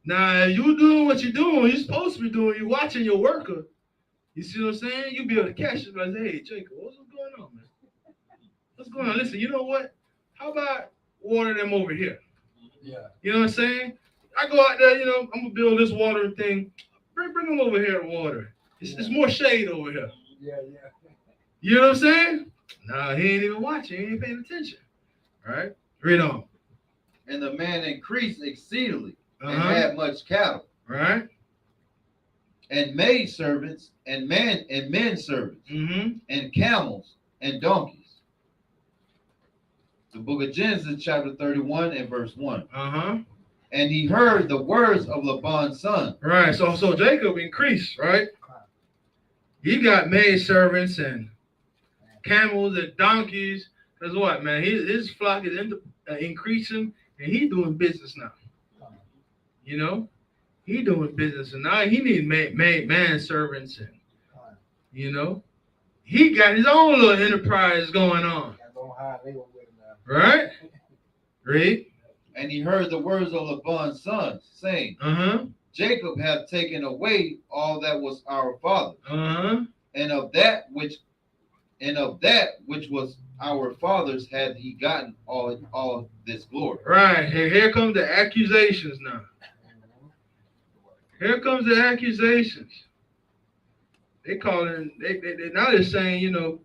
Now, if you doing what you're doing, you're supposed to be doing. You're watching your worker. You see what I'm saying? You'll be able to catch it. Like, hey, Jacob, what's going on, man? What's going on? Listen, you know what? How about water them over here? Yeah. You know what I'm saying? I go out there, I'm going to build this watering thing. Bring them over here to water. It's more shade over here. Yeah. You know what I'm saying? Nah, he ain't even watching. He ain't paying attention. All right? Read on. And the man increased exceedingly and had much cattle. Right? And maid servants and men servants and camels and donkeys. The book of Genesis, chapter 31 and verse 1. And he heard the words of Laban's son. Right. So Jacob increased, right? He got maid servants and camels and donkeys. Because what, man? His flock is increasing, and he doing business now. He doing business, and now he need man servants, and he got his own little enterprise going on. Right? Read. And he heard the words of Laban's sons, saying, Jacob hath taken away all that was our father, and of that which was our father's had he gotten all this glory. Right. Here comes the accusations now. Here comes the accusations. They now they're saying,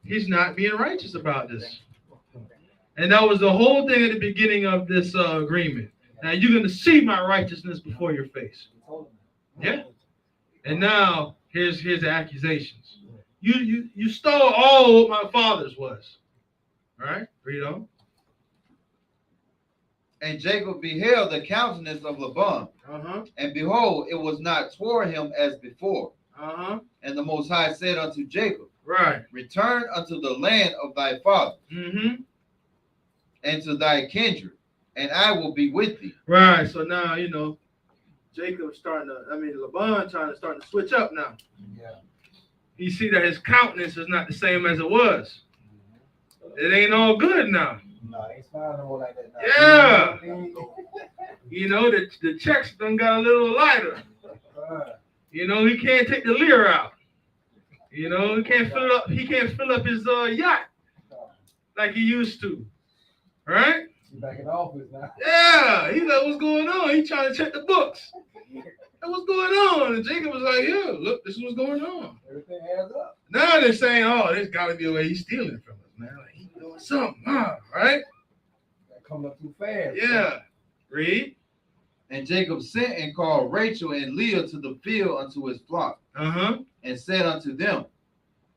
He's not being righteous about this. And that was the whole thing at the beginning of this agreement. Now you're going to see my righteousness before your face. Yeah. And now here's the accusations. You stole all what my father's was. All right, read on. And Jacob beheld the countenance of Laban, and behold, it was not toward him as before. And the Most High said unto Jacob, right, return unto the land of thy father, and to thy kindred, and I will be with thee. Right. So now Jacob's Laban starting to switch up now. Yeah. You see that his countenance is not the same as it was. It ain't all good now. No, ain't smiling no more like that now. Yeah. The checks done got a little lighter. He can't take the leer out. He can't fill up. He can't fill up his yacht like he used to. Right? He's back in the office now. Yeah. He like, what's going on? He trying to check the books. What's going on? And Jacob was like, yeah, look, this is what's going on. Everything adds up. Now they're saying, oh, there's got to be a way he's stealing from us, man. Like, he's doing something, right? That coming up too fast. Yeah. Read. And Jacob sent and called Rachel and Leah to the field unto his flock, and said unto them,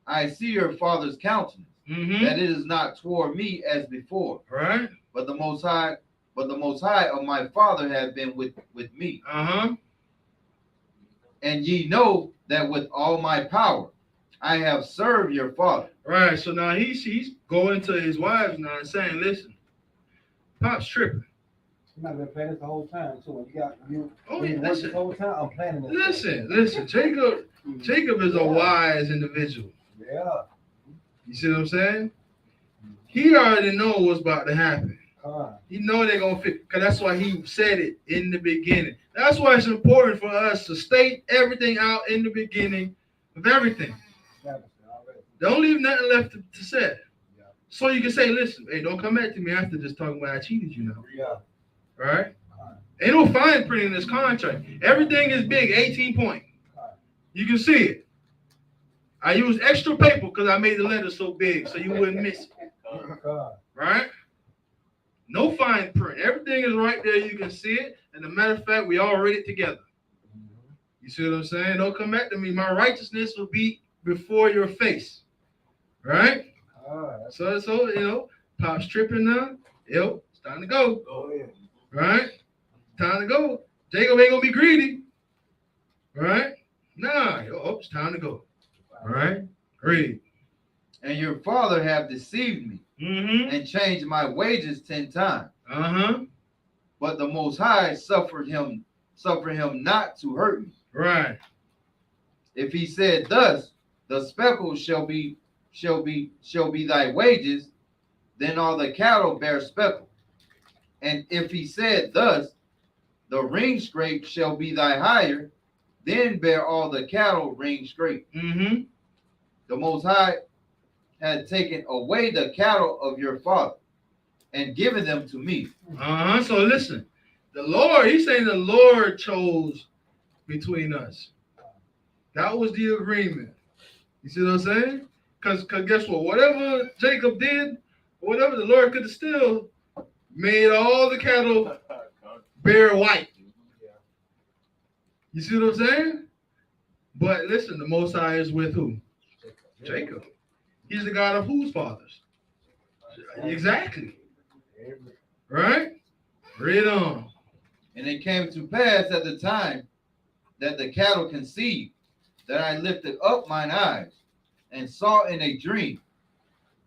I see your father's countenance, that it is not toward me as before. Right. But the Most High of my father have been with me. And ye know that with all my power I have served your father. Right. So now he's going to his wives now and saying, listen, Pop's tripping. You might have been planning this the whole time too. When you listen. this whole time, I'm planning this. Listen. Jacob is a wise individual. Yeah. You see what I'm saying? He already know what's about to happen. He know they're gonna fit, because that's why he said it in the beginning. That's why it's important for us to state everything out in the beginning of everything. Don't leave nothing left to say. Yeah. So you can say, listen, hey, don't come back to me after just talking about I cheated you now. Yeah. All right? Ain't no fine print in this contract. Everything is big, 18 point. You can see it. I used extra paper because I made the letter so big so you wouldn't miss it. Right? No fine print. Everything is right there. You can see it. And as a matter of fact, we all read it together. You see what I'm saying? Don't come back to me. My righteousness will be before your face. Right? So Pop's tripping now. It's time to go. Right? Time to go. Jacob ain't gonna be greedy. Right? Nah. It's time to go. Right? Read. And your father have deceived me, and changed my wages 10 times. But the Most High suffered him not to hurt me. Right. If he said thus, the speckle shall be thy wages, then all the cattle bear speckle. And if he said thus, the ring scrape shall be thy hire, then bear all the cattle ring scrape. The Most High had taken away the cattle of your father and given them to me. So listen, he's saying the Lord chose between us. That was the agreement. You see what I'm saying? Because guess what? Whatever Jacob did, whatever, the Lord could have still made all the cattle bear white. You see what I'm saying? But listen, the Most High is with who? Jacob. He's the God of whose fathers? Exactly. Right? Read on. And it came to pass at the time that the cattle conceived, that I lifted up mine eyes and saw in a dream,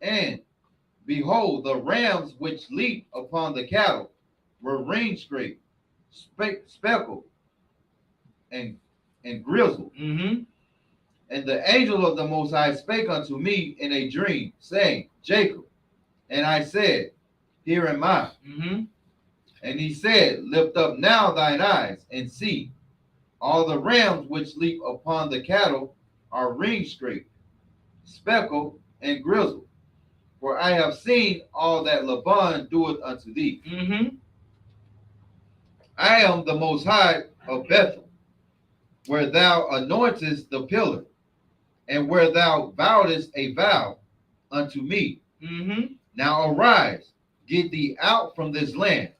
and behold, the rams which leaped upon the cattle were ring scraped, speckled, and grizzled. And the angel of the Most High spake unto me in a dream, saying, Jacob. And I said, Here am I. And he said, Lift up now thine eyes, and see, all the rams which leap upon the cattle are ring scraped, speckled, and grizzled. For I have seen all that Laban doeth unto thee. I am the Most High of Bethel, where thou anointest the pillar, and where thou vowedest a vow, unto me. Now arise, get thee out from this land,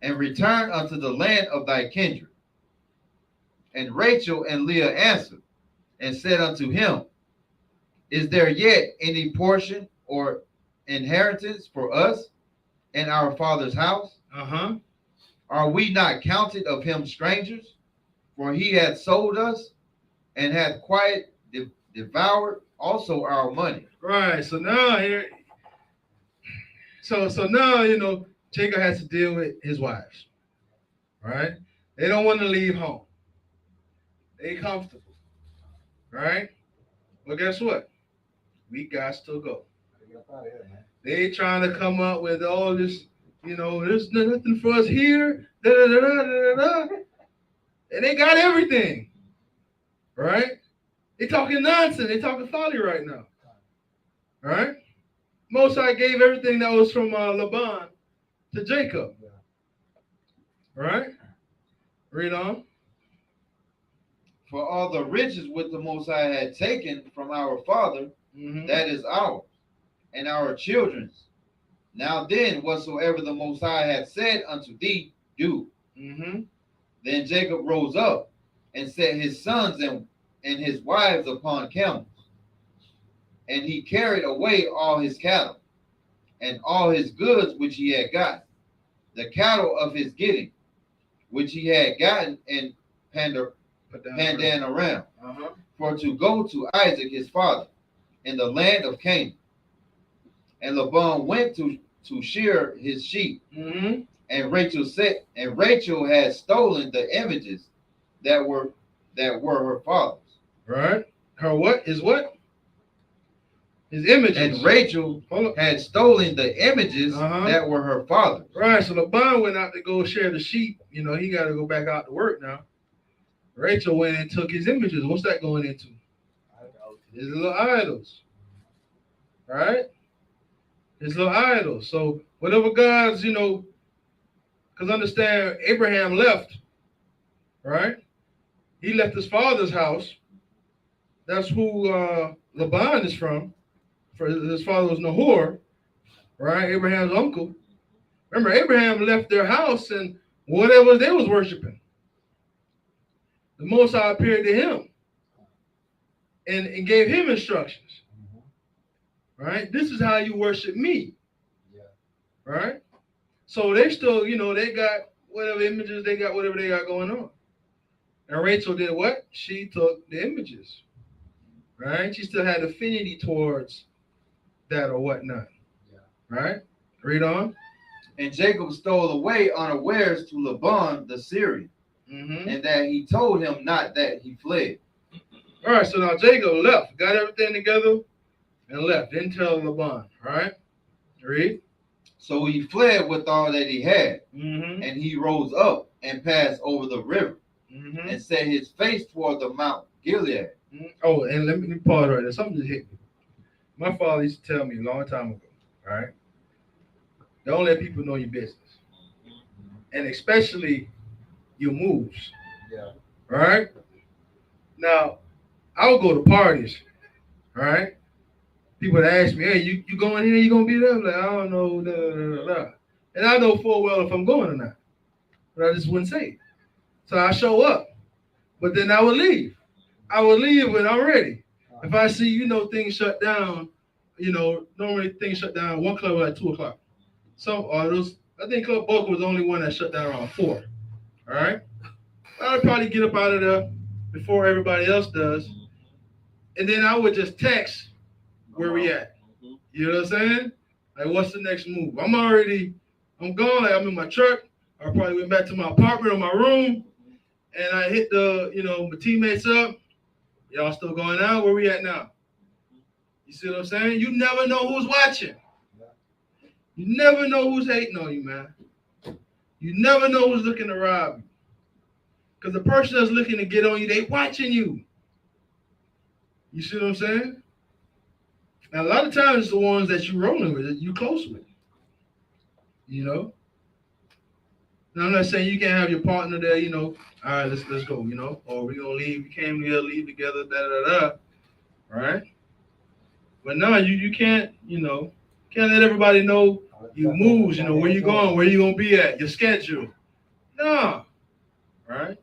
and return unto the land of thy kindred. And Rachel and Leah answered and said unto him, Is there yet any portion or inheritance for us in our father's house? Are we not counted of him strangers? For he hath sold us and hath quite devoured also our money. Right. So now here, so now Jacob has to deal with his wives. Right? They don't want to leave home. They comfortable. Right? Well, guess what? We got to go. They trying to come up with all this, there's nothing for us here. Da, da, da, da, da, da. And they got everything. Right? They talking nonsense. They talking folly right now. Right? Most High gave everything that was from Laban to Jacob. Right? Read on. For all the riches which the Most High had taken from our father, that is ours, and our children's. Now then, whatsoever the Most High hath said unto thee, do. Then Jacob rose up and set his sons and his wives upon camels. And he carried away all his cattle and all his goods which he had gotten, the cattle of his getting, which he had gotten in Pandan Aram, for to go to Isaac his father in the land of Canaan. And Laban went to shear his sheep. And Rachel had stolen the images that were her father's. Right. Her what? His what? His images. And Rachel had stolen the images that were her father's. Right. So Laban went out to go share the sheep. He got to go back out to work now. Rachel went and took his images. What's that going into? His little idols. Right? His little idols. So whatever God's, because understand Abraham left. Right? He left his father's house. That's who Laban is from. For his father was Nahor, right? Abraham's uncle. Remember, Abraham left their house and whatever they was worshiping. The Most High appeared to him and gave him instructions. Right? This is how you worship me. Right? So they still, they got whatever images they got, whatever they got going on. And Rachel did what? She took the images. Right? She still had affinity towards that or whatnot. Right? Read on. And Jacob stole away unawares to Laban the Syrian, and that he told him not that he fled. All right, so now Jacob left, got everything together, and left. Didn't tell Laban. Right? Read. So he fled with all that he had, and he rose up and passed over the river, and set his face toward the Mount Gilead. Oh, and let me pause right there. Something just hit me. My father used to tell me a long time ago, right? Don't let people know your business. And especially your moves. Right? Now, I'll go to parties, right? People would ask me, hey, you going here? You going to be there? I'm like, I don't know. Blah, blah, blah, blah. And I know full well if I'm going or not. But I just wouldn't say it. So I show up. But then I would leave. I would leave when I'm ready. If I see, things shut down, normally things shut down. One club was like 2 o'clock. I think Club Boca was the only one that shut down around 4. All right? I'd probably get up out of there before everybody else does. And then I would just text where we at. You know what I'm saying? Like, what's the next move? I'm gone. Like, I'm in my truck. I probably went back to my apartment or my room. And I hit my teammates up. Y'all still going out? Where we at now? You see what I'm saying? You never know who's watching. You never know who's hating on you, man. You never know who's looking to rob you. Because the person that's looking to get on you, they watching you. You see what I'm saying? Now, a lot of times it's the ones that you're rolling with, that you're close with. Now, I'm not saying you can't have your partner there, all right, let's go, or we're going to leave. We came here, leave together, da-da-da, right? But no, you can't, can't let everybody know your moves, where you going, where you gonna be at, your schedule. No. Right?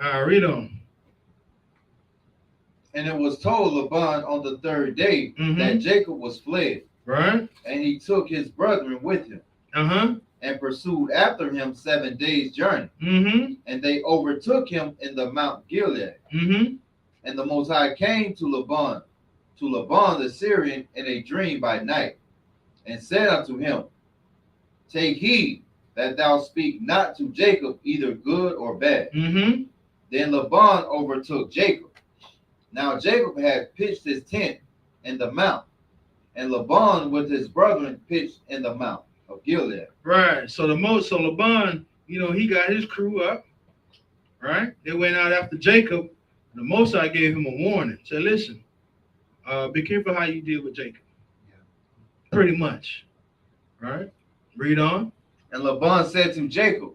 All right, read on. And it was told Laban on the third day that Jacob was fled. Right. And he took his brethren with him. And pursued after him 7 days' journey. And they overtook him in the Mount Gilead. And the Most High came to Laban the Syrian in a dream by night, and said unto him, Take heed that thou speak not to Jacob either good or bad. Then Laban overtook Jacob. Now Jacob had pitched his tent in the mount, and Laban with his brethren pitched in the mount of Gilead. Right. So Laban, he got his crew up. Right. They went out after Jacob. The Most High gave him a warning. Said, listen, be careful how you deal with Jacob. Pretty much. Right. Read on. And Laban said to Jacob,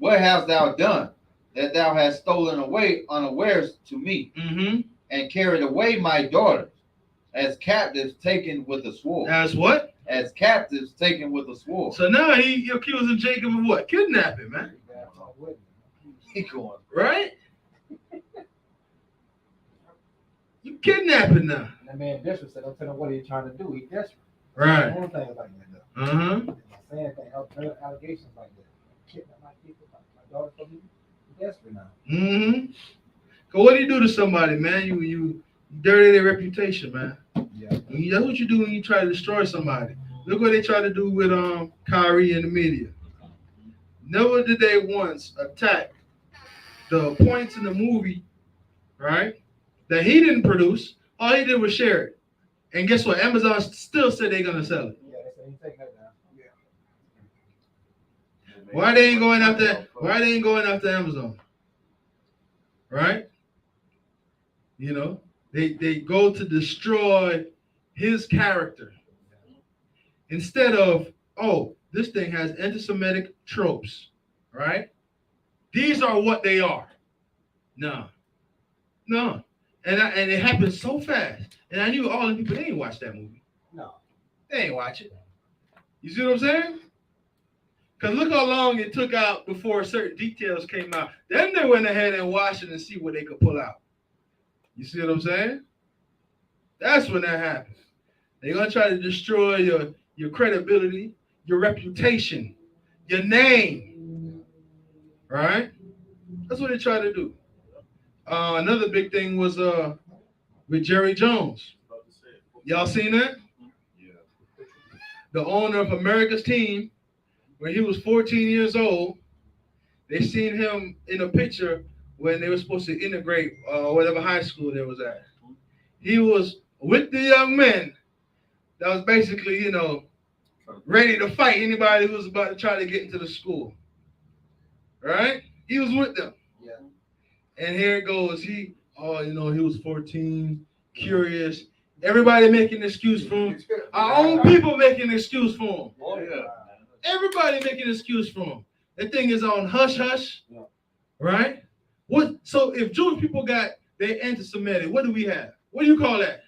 What hast thou done, that thou hast stolen away unawares to me, and carried away my daughters, as captives taken with a sword? As what? As captives taken with a sword. So now he accusing Jacob of what? Kidnapping, man. He going. Right? You kidnapping now. And that man desperate said, "Don't tell him what he's trying to do. He's desperate." Right. One thing like that. Saying things, allegations like that. Kidnap my people, my daughter from me. He's desperate now. Cause what do you do to somebody, man? You dirty their reputation, man. Yeah. That's what you do when you try to destroy somebody. Look what they try to do with Kyrie and the media. Never did they once attack the points in the movie, right, that he didn't produce. All he did was share it. And guess what? Amazon still said they're gonna sell it. Yeah, they say he's taking that down. Yeah. Why they ain't going after Amazon? Right? They go to destroy his character. Instead of, this thing has anti-Semitic tropes, right? These are what they are. No. And it happened so fast. And I knew all the people, they ain't watch that movie. No. They ain't watch it. You see what I'm saying? Because look how long it took out before certain details came out. Then they went ahead and watched it and see what they could pull out. You see what I'm saying? That's when that happens. They're going to try to destroy your credibility, your reputation, your name. Right? That's what they try to do. Another big thing was with Jerry Jones. Y'all seen that? Yeah. The owner of America's team, when he was 14 years old, they seen him in a picture when they were supposed to integrate whatever high school they was at. He was with the young men that was basically, ready to fight anybody who was about to try to get into the school. Right? He was with them. Yeah. And here it goes. He was 14, curious. Everybody making an excuse for him. Our own people making an excuse for him. Oh, yeah. Everybody making an excuse for him. That thing is on hush hush. Yeah. Right? So if Jewish people got their anti-Semitic, what do we have? What do you call that?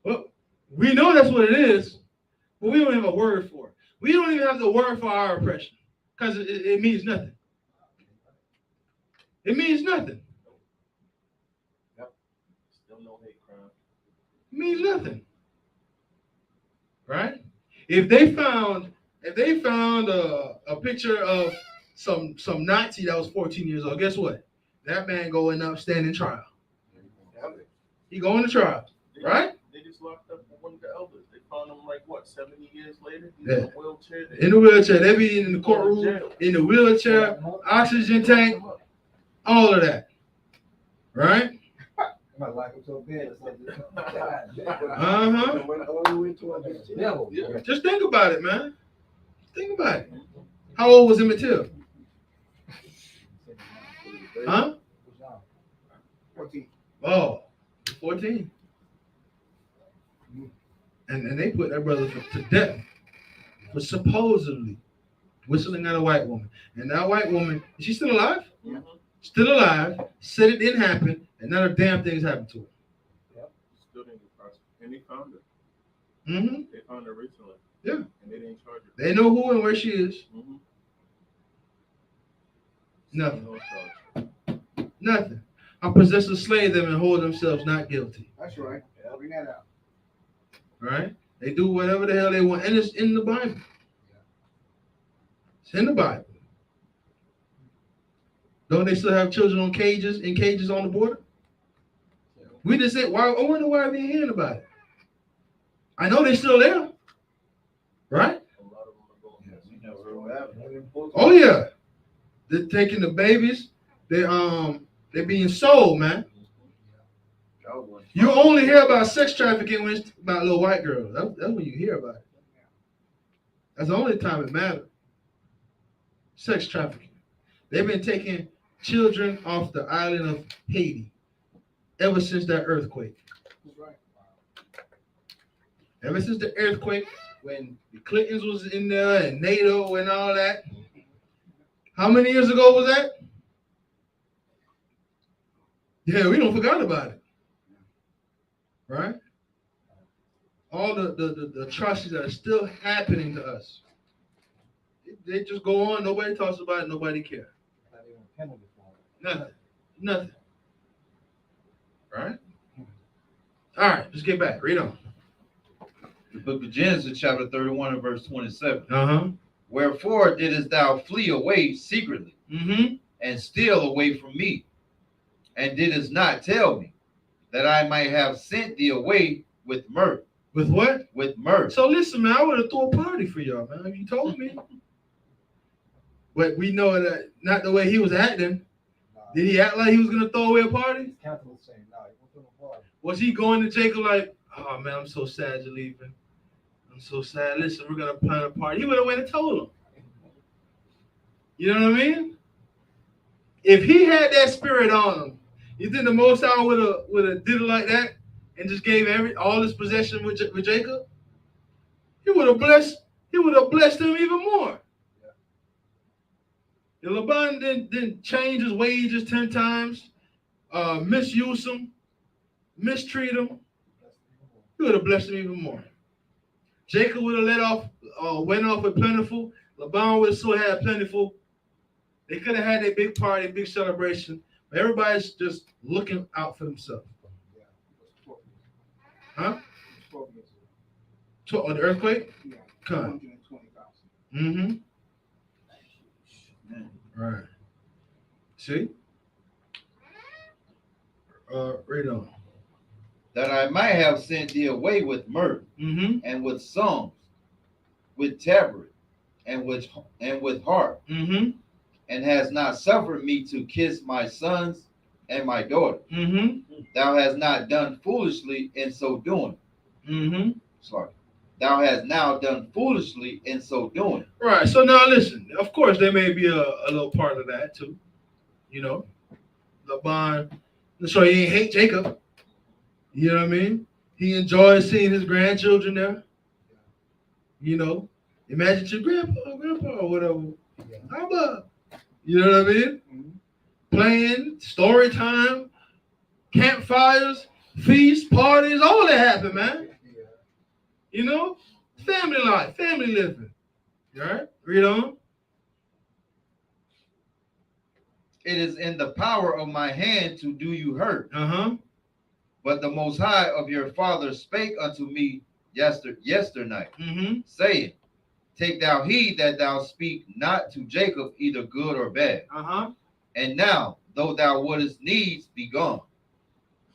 Well, we know that's what it is, but we don't have a word for it. We don't even have the word for our oppression because it means nothing. It means nothing. Yep. Still no hate crime. It means nothing. Right? If they found a picture of some Nazi that was 14 years old, guess what? That man going up standing trial. He going to trial, right? They just locked up one of the elders. They found him 70 years later? He's Yeah. in a wheelchair. In the wheelchair. They be in the courtroom, in the wheelchair, oxygen tank, all of that. Right? I might like him so bad. It's like, devil. Yeah. Just think about it, man. Think about it. How old was Emmett Till? Huh? 14. Oh, 14. And they put that brother to death for supposedly whistling at a white woman. And that white woman, is she still alive? Mm-hmm. Still alive, said it didn't happen, and not a damn thing's happened to her. And they found her. Mm-hmm. They found her recently. Yeah. And they didn't charge her. They know who and where she is. Mm-hmm. Nothing. No charge. Nothing. I possess a slave them and hold themselves not guilty. That's right. Yeah, bring that out. Right? They do whatever the hell they want. And it's in the Bible. It's in the Bible. Don't they still have children in cages on the border? We just said, why? I wonder why we ain't hearing about it. I know they're still there. Right? A lot of them are going. Yes, you never heard what happened. Oh yeah. They're taking the babies. They're being sold, man. You only hear about sex trafficking when it's about little white girls. That's when you hear about it. That's the only time it matters. Sex trafficking. They've been taking children off the island of Haiti ever since that earthquake. Ever since the earthquake, when the Clintons was in there and NATO and all that. How many years ago was that? Yeah, we don't forgot about it. Right? All the atrocities that are still happening to us. They just go on. Nobody talks about it. Nobody cares. Nothing. Right? All right, let's get back. Read on. The book of Genesis, chapter 31 and verse 27. Uh-huh. Wherefore didst thou flee away secretly Mm-hmm. and steal away from me, and didst not tell me that I might have sent thee away with mirth? With what? With mirth. So listen, man, I would have thrown a party for y'all, man. If you told me. But we know that not the way he was acting. Did he act like he was going to throw away a party? Was he going to Jacob like, oh, man, I'm so sad you're leaving. I'm so sad. Listen, we're going to plan a party. He would have went and told him. You know what I mean? If he had that spirit on him, you think the Most High would have did it like that and just gave all his possession with Jacob? He would have blessed him even more. The Laban didn't change his wages 10 times, misuse him, mistreat him. He would have blessed him even more. Jacob would have went off with plentiful. Laban would have still had plentiful. They could have had a big party, big celebration. But everybody's just looking out for themselves. Huh? On the earthquake? Yeah. Come. 120,000. Mm-hmm. Right. See? Read on. That I might have sent thee away with mirth, Mm-hmm. and with songs, with tabret, and with harp, Mm-hmm. and has not suffered me to kiss my sons and my daughter. Mm-hmm. Thou hast not done foolishly in so doing. Mm-hmm. Sorry. Thou hast now done foolishly in so doing. Right. So now listen. Of course, there may be a little part of that too. You know, Laban. So he ain't hate Jacob. You know what I mean? He enjoys seeing his grandchildren there. You know, imagine your grandpa, or whatever. How about? You know what I mean? Mm-hmm. Playing, story time, campfires, feasts, parties, all that happen, man. You know, family life, family living. All right, read on. It is in the power of my hand to do you hurt. Uh-huh. But the Most High of your father spake unto me yesternight, Mm-hmm. saying, take thou heed that thou speak not to Jacob either good or bad. Uh-huh. And now, though thou wouldest needs be gone,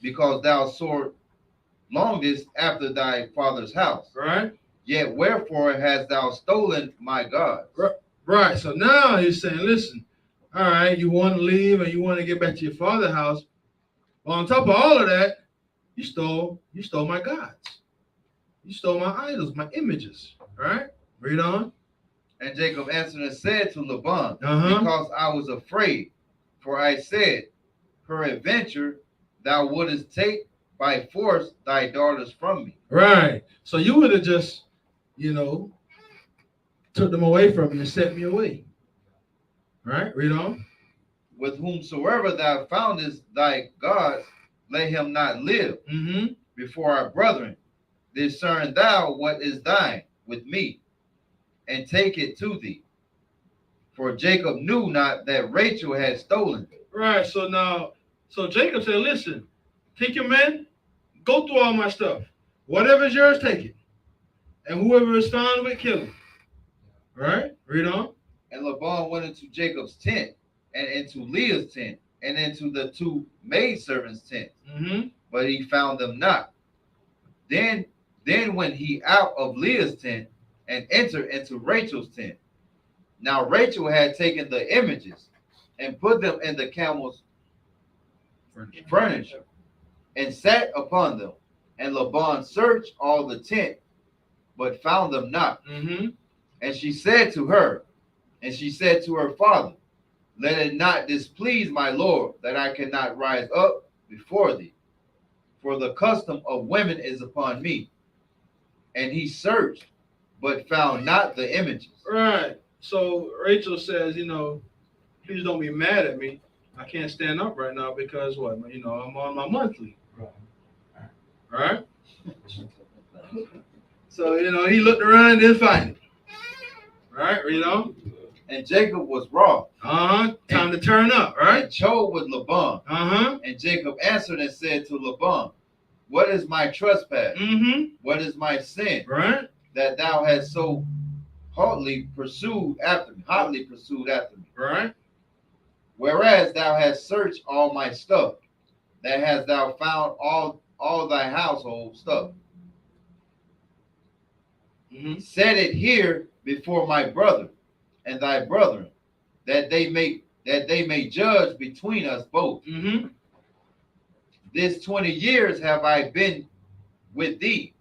because thou sore longest after thy father's house. Right. Yet wherefore hast thou stolen my God? Right. So now he's saying, listen, all right, you want to leave and you want to get back to your father's house. Well, on top of all of that, you stole my gods. You stole my idols, my images. Right? Read on. And Jacob answered and said to Laban, Uh-huh. because I was afraid, for I said, peradventure thou wouldest take by force thy daughters from me. Right. So you would have just, took them away from me and set me away. Right? Read on. With whomsoever thou foundest thy gods, let him not live Mm-hmm. before our brethren, discern thou what is thine with me, and take it to thee. For Jacob knew not that Rachel had stolen it. Right. So Jacob said, listen, take your men, go through all my stuff. Whatever's yours, take it. And whoever is found with, kill him. All right? Read on. And Laban went into Jacob's tent, and into Leah's tent, and into the two maidservants' tents. Mm-hmm. But he found them not. Then went he out of Leah's tent, and entered into Rachel's tent. Now Rachel had taken the images, and put them in the camel's furniture, and sat upon them. And Laban searched all the tent, but found them not. Mm-hmm. And she said to her father, let it not displease my lord that I cannot rise up before thee, for the custom of women is upon me. And he searched, but found not the images. Right. So Rachel says, please don't be mad at me. I can't stand up right now because what? I'm on my monthly. Right? So, he looked around and didn't find it. Right? And Jacob was wroth. Time to turn up, right? And chose with Laban. And Jacob answered and said to Laban, what is my trespass? Mm-hmm. What is my sin? Right? That thou hast so hotly pursued after me. Right? Whereas thou hast searched all my stuff, that hast thou found all thy household stuff. Mm-hmm. Set it here before my brother and thy brethren, that they may judge between us both. Mm-hmm. This 20 years have I been with thee.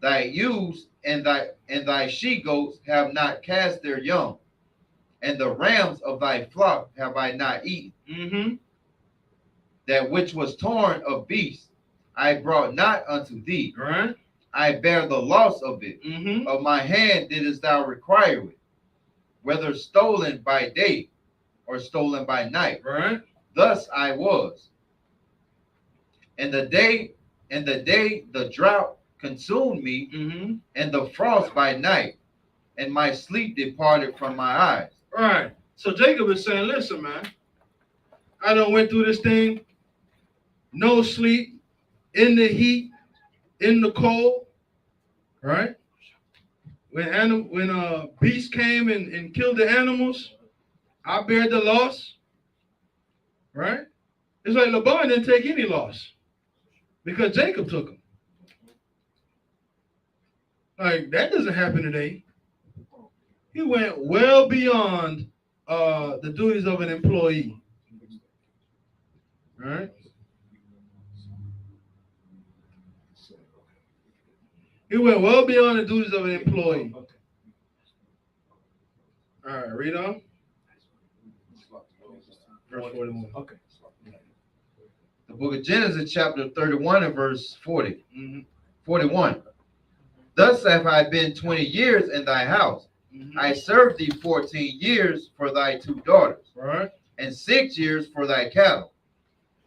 Thy ewes and thy she goats have not cast their young, and the rams of thy flock have I not eaten. Mm-hmm. That which was torn of beasts I brought not unto thee. Right? I bear the loss of it. Mm-hmm. Of my hand didst thou require it, whether stolen by day or stolen by night. Right? Thus I was. And the day the drought consumed me, Mm-hmm. and the frost by night, and my sleep departed from my eyes. Right. So Jacob is saying, listen, man, I done went through this thing, no sleep, in the heat, in the cold, right? When beasts came and killed the animals, I bear the loss, right? It's like Laban didn't take any loss because Jacob took them. Like, that doesn't happen today. He went well beyond the duties of an employee, right? He went well beyond the duties of an employee. All right, read on. Verse 41. Okay. The book of Genesis, chapter 31 and verse 40. Mm-hmm. 41. Thus have I been 20 years in thy house. Mm-hmm. I served thee 14 years for thy 2 daughters, Right? and 6 years for thy cattle.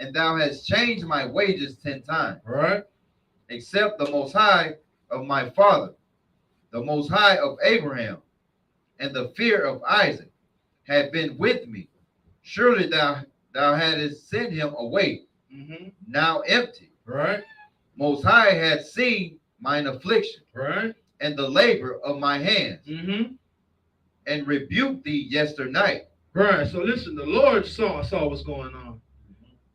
And thou hast changed my wages 10 times. Right? Except the Most High of my father, the Most High of Abraham, and the fear of Isaac had been with me. Surely thou hadst sent him away, Mm-hmm. now empty. Right? Most High had seen mine affliction Right? and the labor of my hands, Mm-hmm. and rebuked thee yesternight. Right. So listen, the Lord saw what's going on.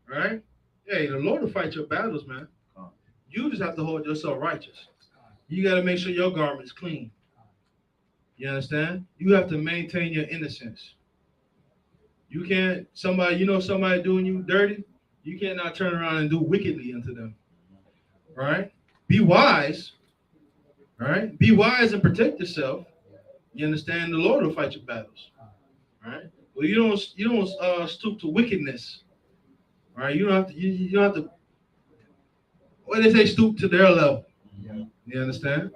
Right? Hey, the Lord will fight your battles, man. You just have to hold yourself righteous. You got to make sure your garment's clean. You understand? You have to maintain your innocence. You can't, somebody doing you dirty, you cannot turn around and do wickedly unto them. Right? Be wise. Right? Be wise and protect yourself. You understand? The Lord will fight your battles. Right? Well, you don't stoop to wickedness. Right? You don't have to. What they say, stoop to their level. You understand?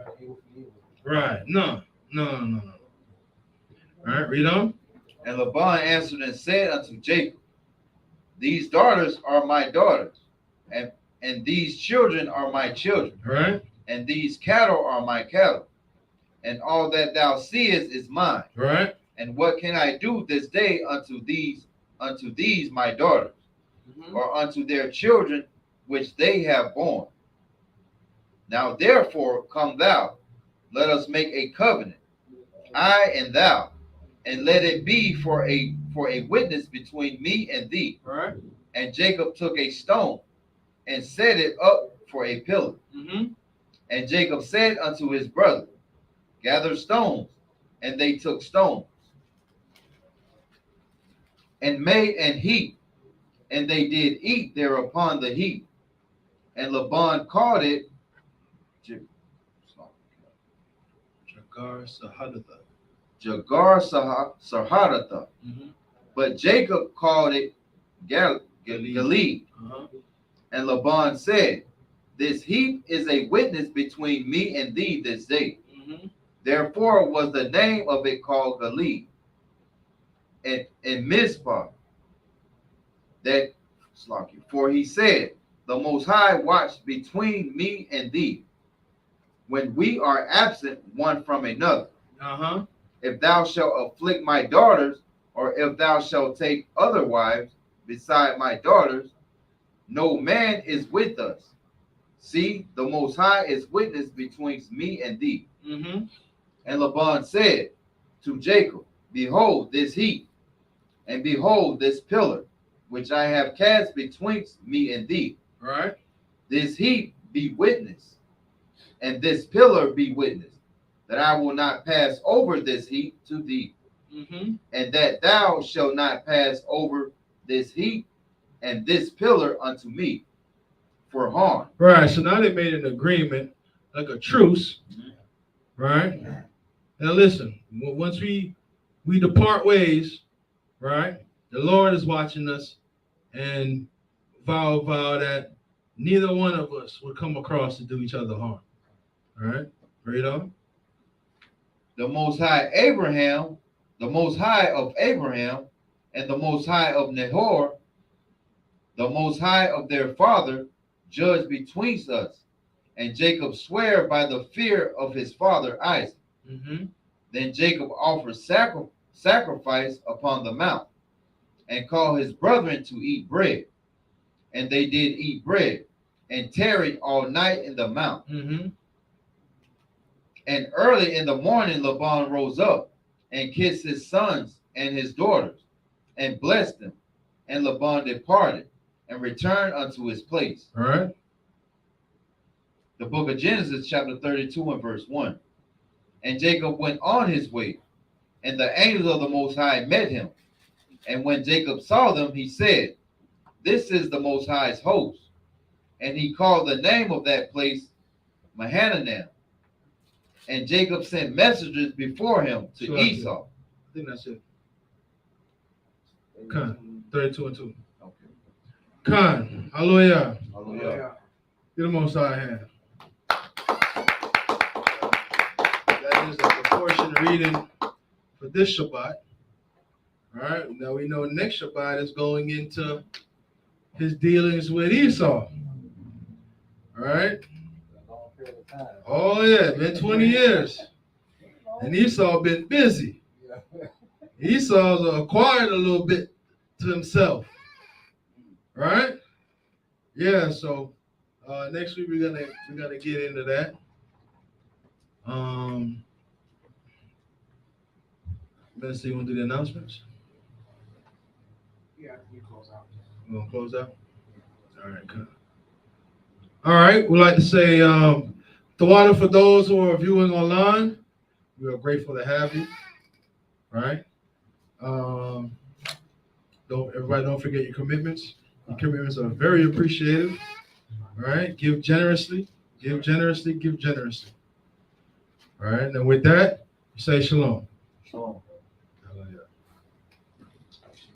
Right? No. All right, read on. And Laban answered and said unto Jacob, these daughters are my daughters, and these children are my children. All right. and these cattle are my cattle, and all that thou seest is mine. Right. And what can I do this day unto these my daughters, or unto their children which they have borne? Now therefore come thou, let us make a covenant, I and thou, and let it be for a witness between me and thee. Right. And Jacob took a stone and set it up for a pillar. And Jacob said unto his brother, gather stones. And they took stones and made an heap, and they did eat there upon the heap. And Laban called it Jagar Sahadatha. But Jacob called it Gilead. And Laban said, this heap is a witness between me and thee this day. Therefore was the name of it called Gilead. And Mizpah, that for he said, the Most High watched between me and thee, when we are absent one from another. If thou shalt afflict my daughters, or if thou shalt take other wives beside my daughters, no man is with us. See, the Most High is witness between me and thee. And Laban said to Jacob, behold this heap, and behold this pillar, which I have cast betwixt me and thee. Right. This heap be witness, and this pillar be witness, that I will not pass over this heap to thee, and that thou shalt not pass over this heap and this pillar unto me for harm. Right. So now they made an agreement, like a truce. Right. Now listen, once we depart ways, right, the Lord is watching us, and vow that neither one of us would come across to do each other harm. All right, read on. The Most High Abraham, the Most High of Abraham, and the Most High of Nahor, the Most High of their father, judge betwixt us. And Jacob sware by the fear of his father Isaac. Then Jacob offered sacrifice upon the mount, and called his brethren to eat bread. And they did eat bread, and tarried all night in the mount. And early in the morning Laban rose up, and kissed his sons and his daughters, and blessed them. And Laban departed, and returned unto his place. All right. The book of Genesis, chapter 32 and verse 1. And Jacob went on his way, and the angels of the Most High met him. And when Jacob saw them, he said, this is the Most High's host. And he called the name of that place Mahanaim. And Jacob sent messengers before him to Esau. I think that's it. Khan, 32 and 2. Okay. Khan, hallelujah. Hallelujah. Get the Most High hand. That is the proportion reading for this Shabbat. All right. Now we know next Shabbat is going into his dealings with Esau. All right. Oh yeah, been 20 years, and Esau been busy. Esau's acquired a little bit to himself. Right? Yeah. So next week we're gonna get into that. Let's see. You want to do the announcements? Yeah, you close out. You want to close out? All right. Good. All right. We'd like to say Tawada for those who are viewing online. We are grateful to have you. Right? Don't forget your commitments. Your commitments are very appreciated. All right. Give generously. Give generously. Give generously. All right. And with that, say shalom. Shalom.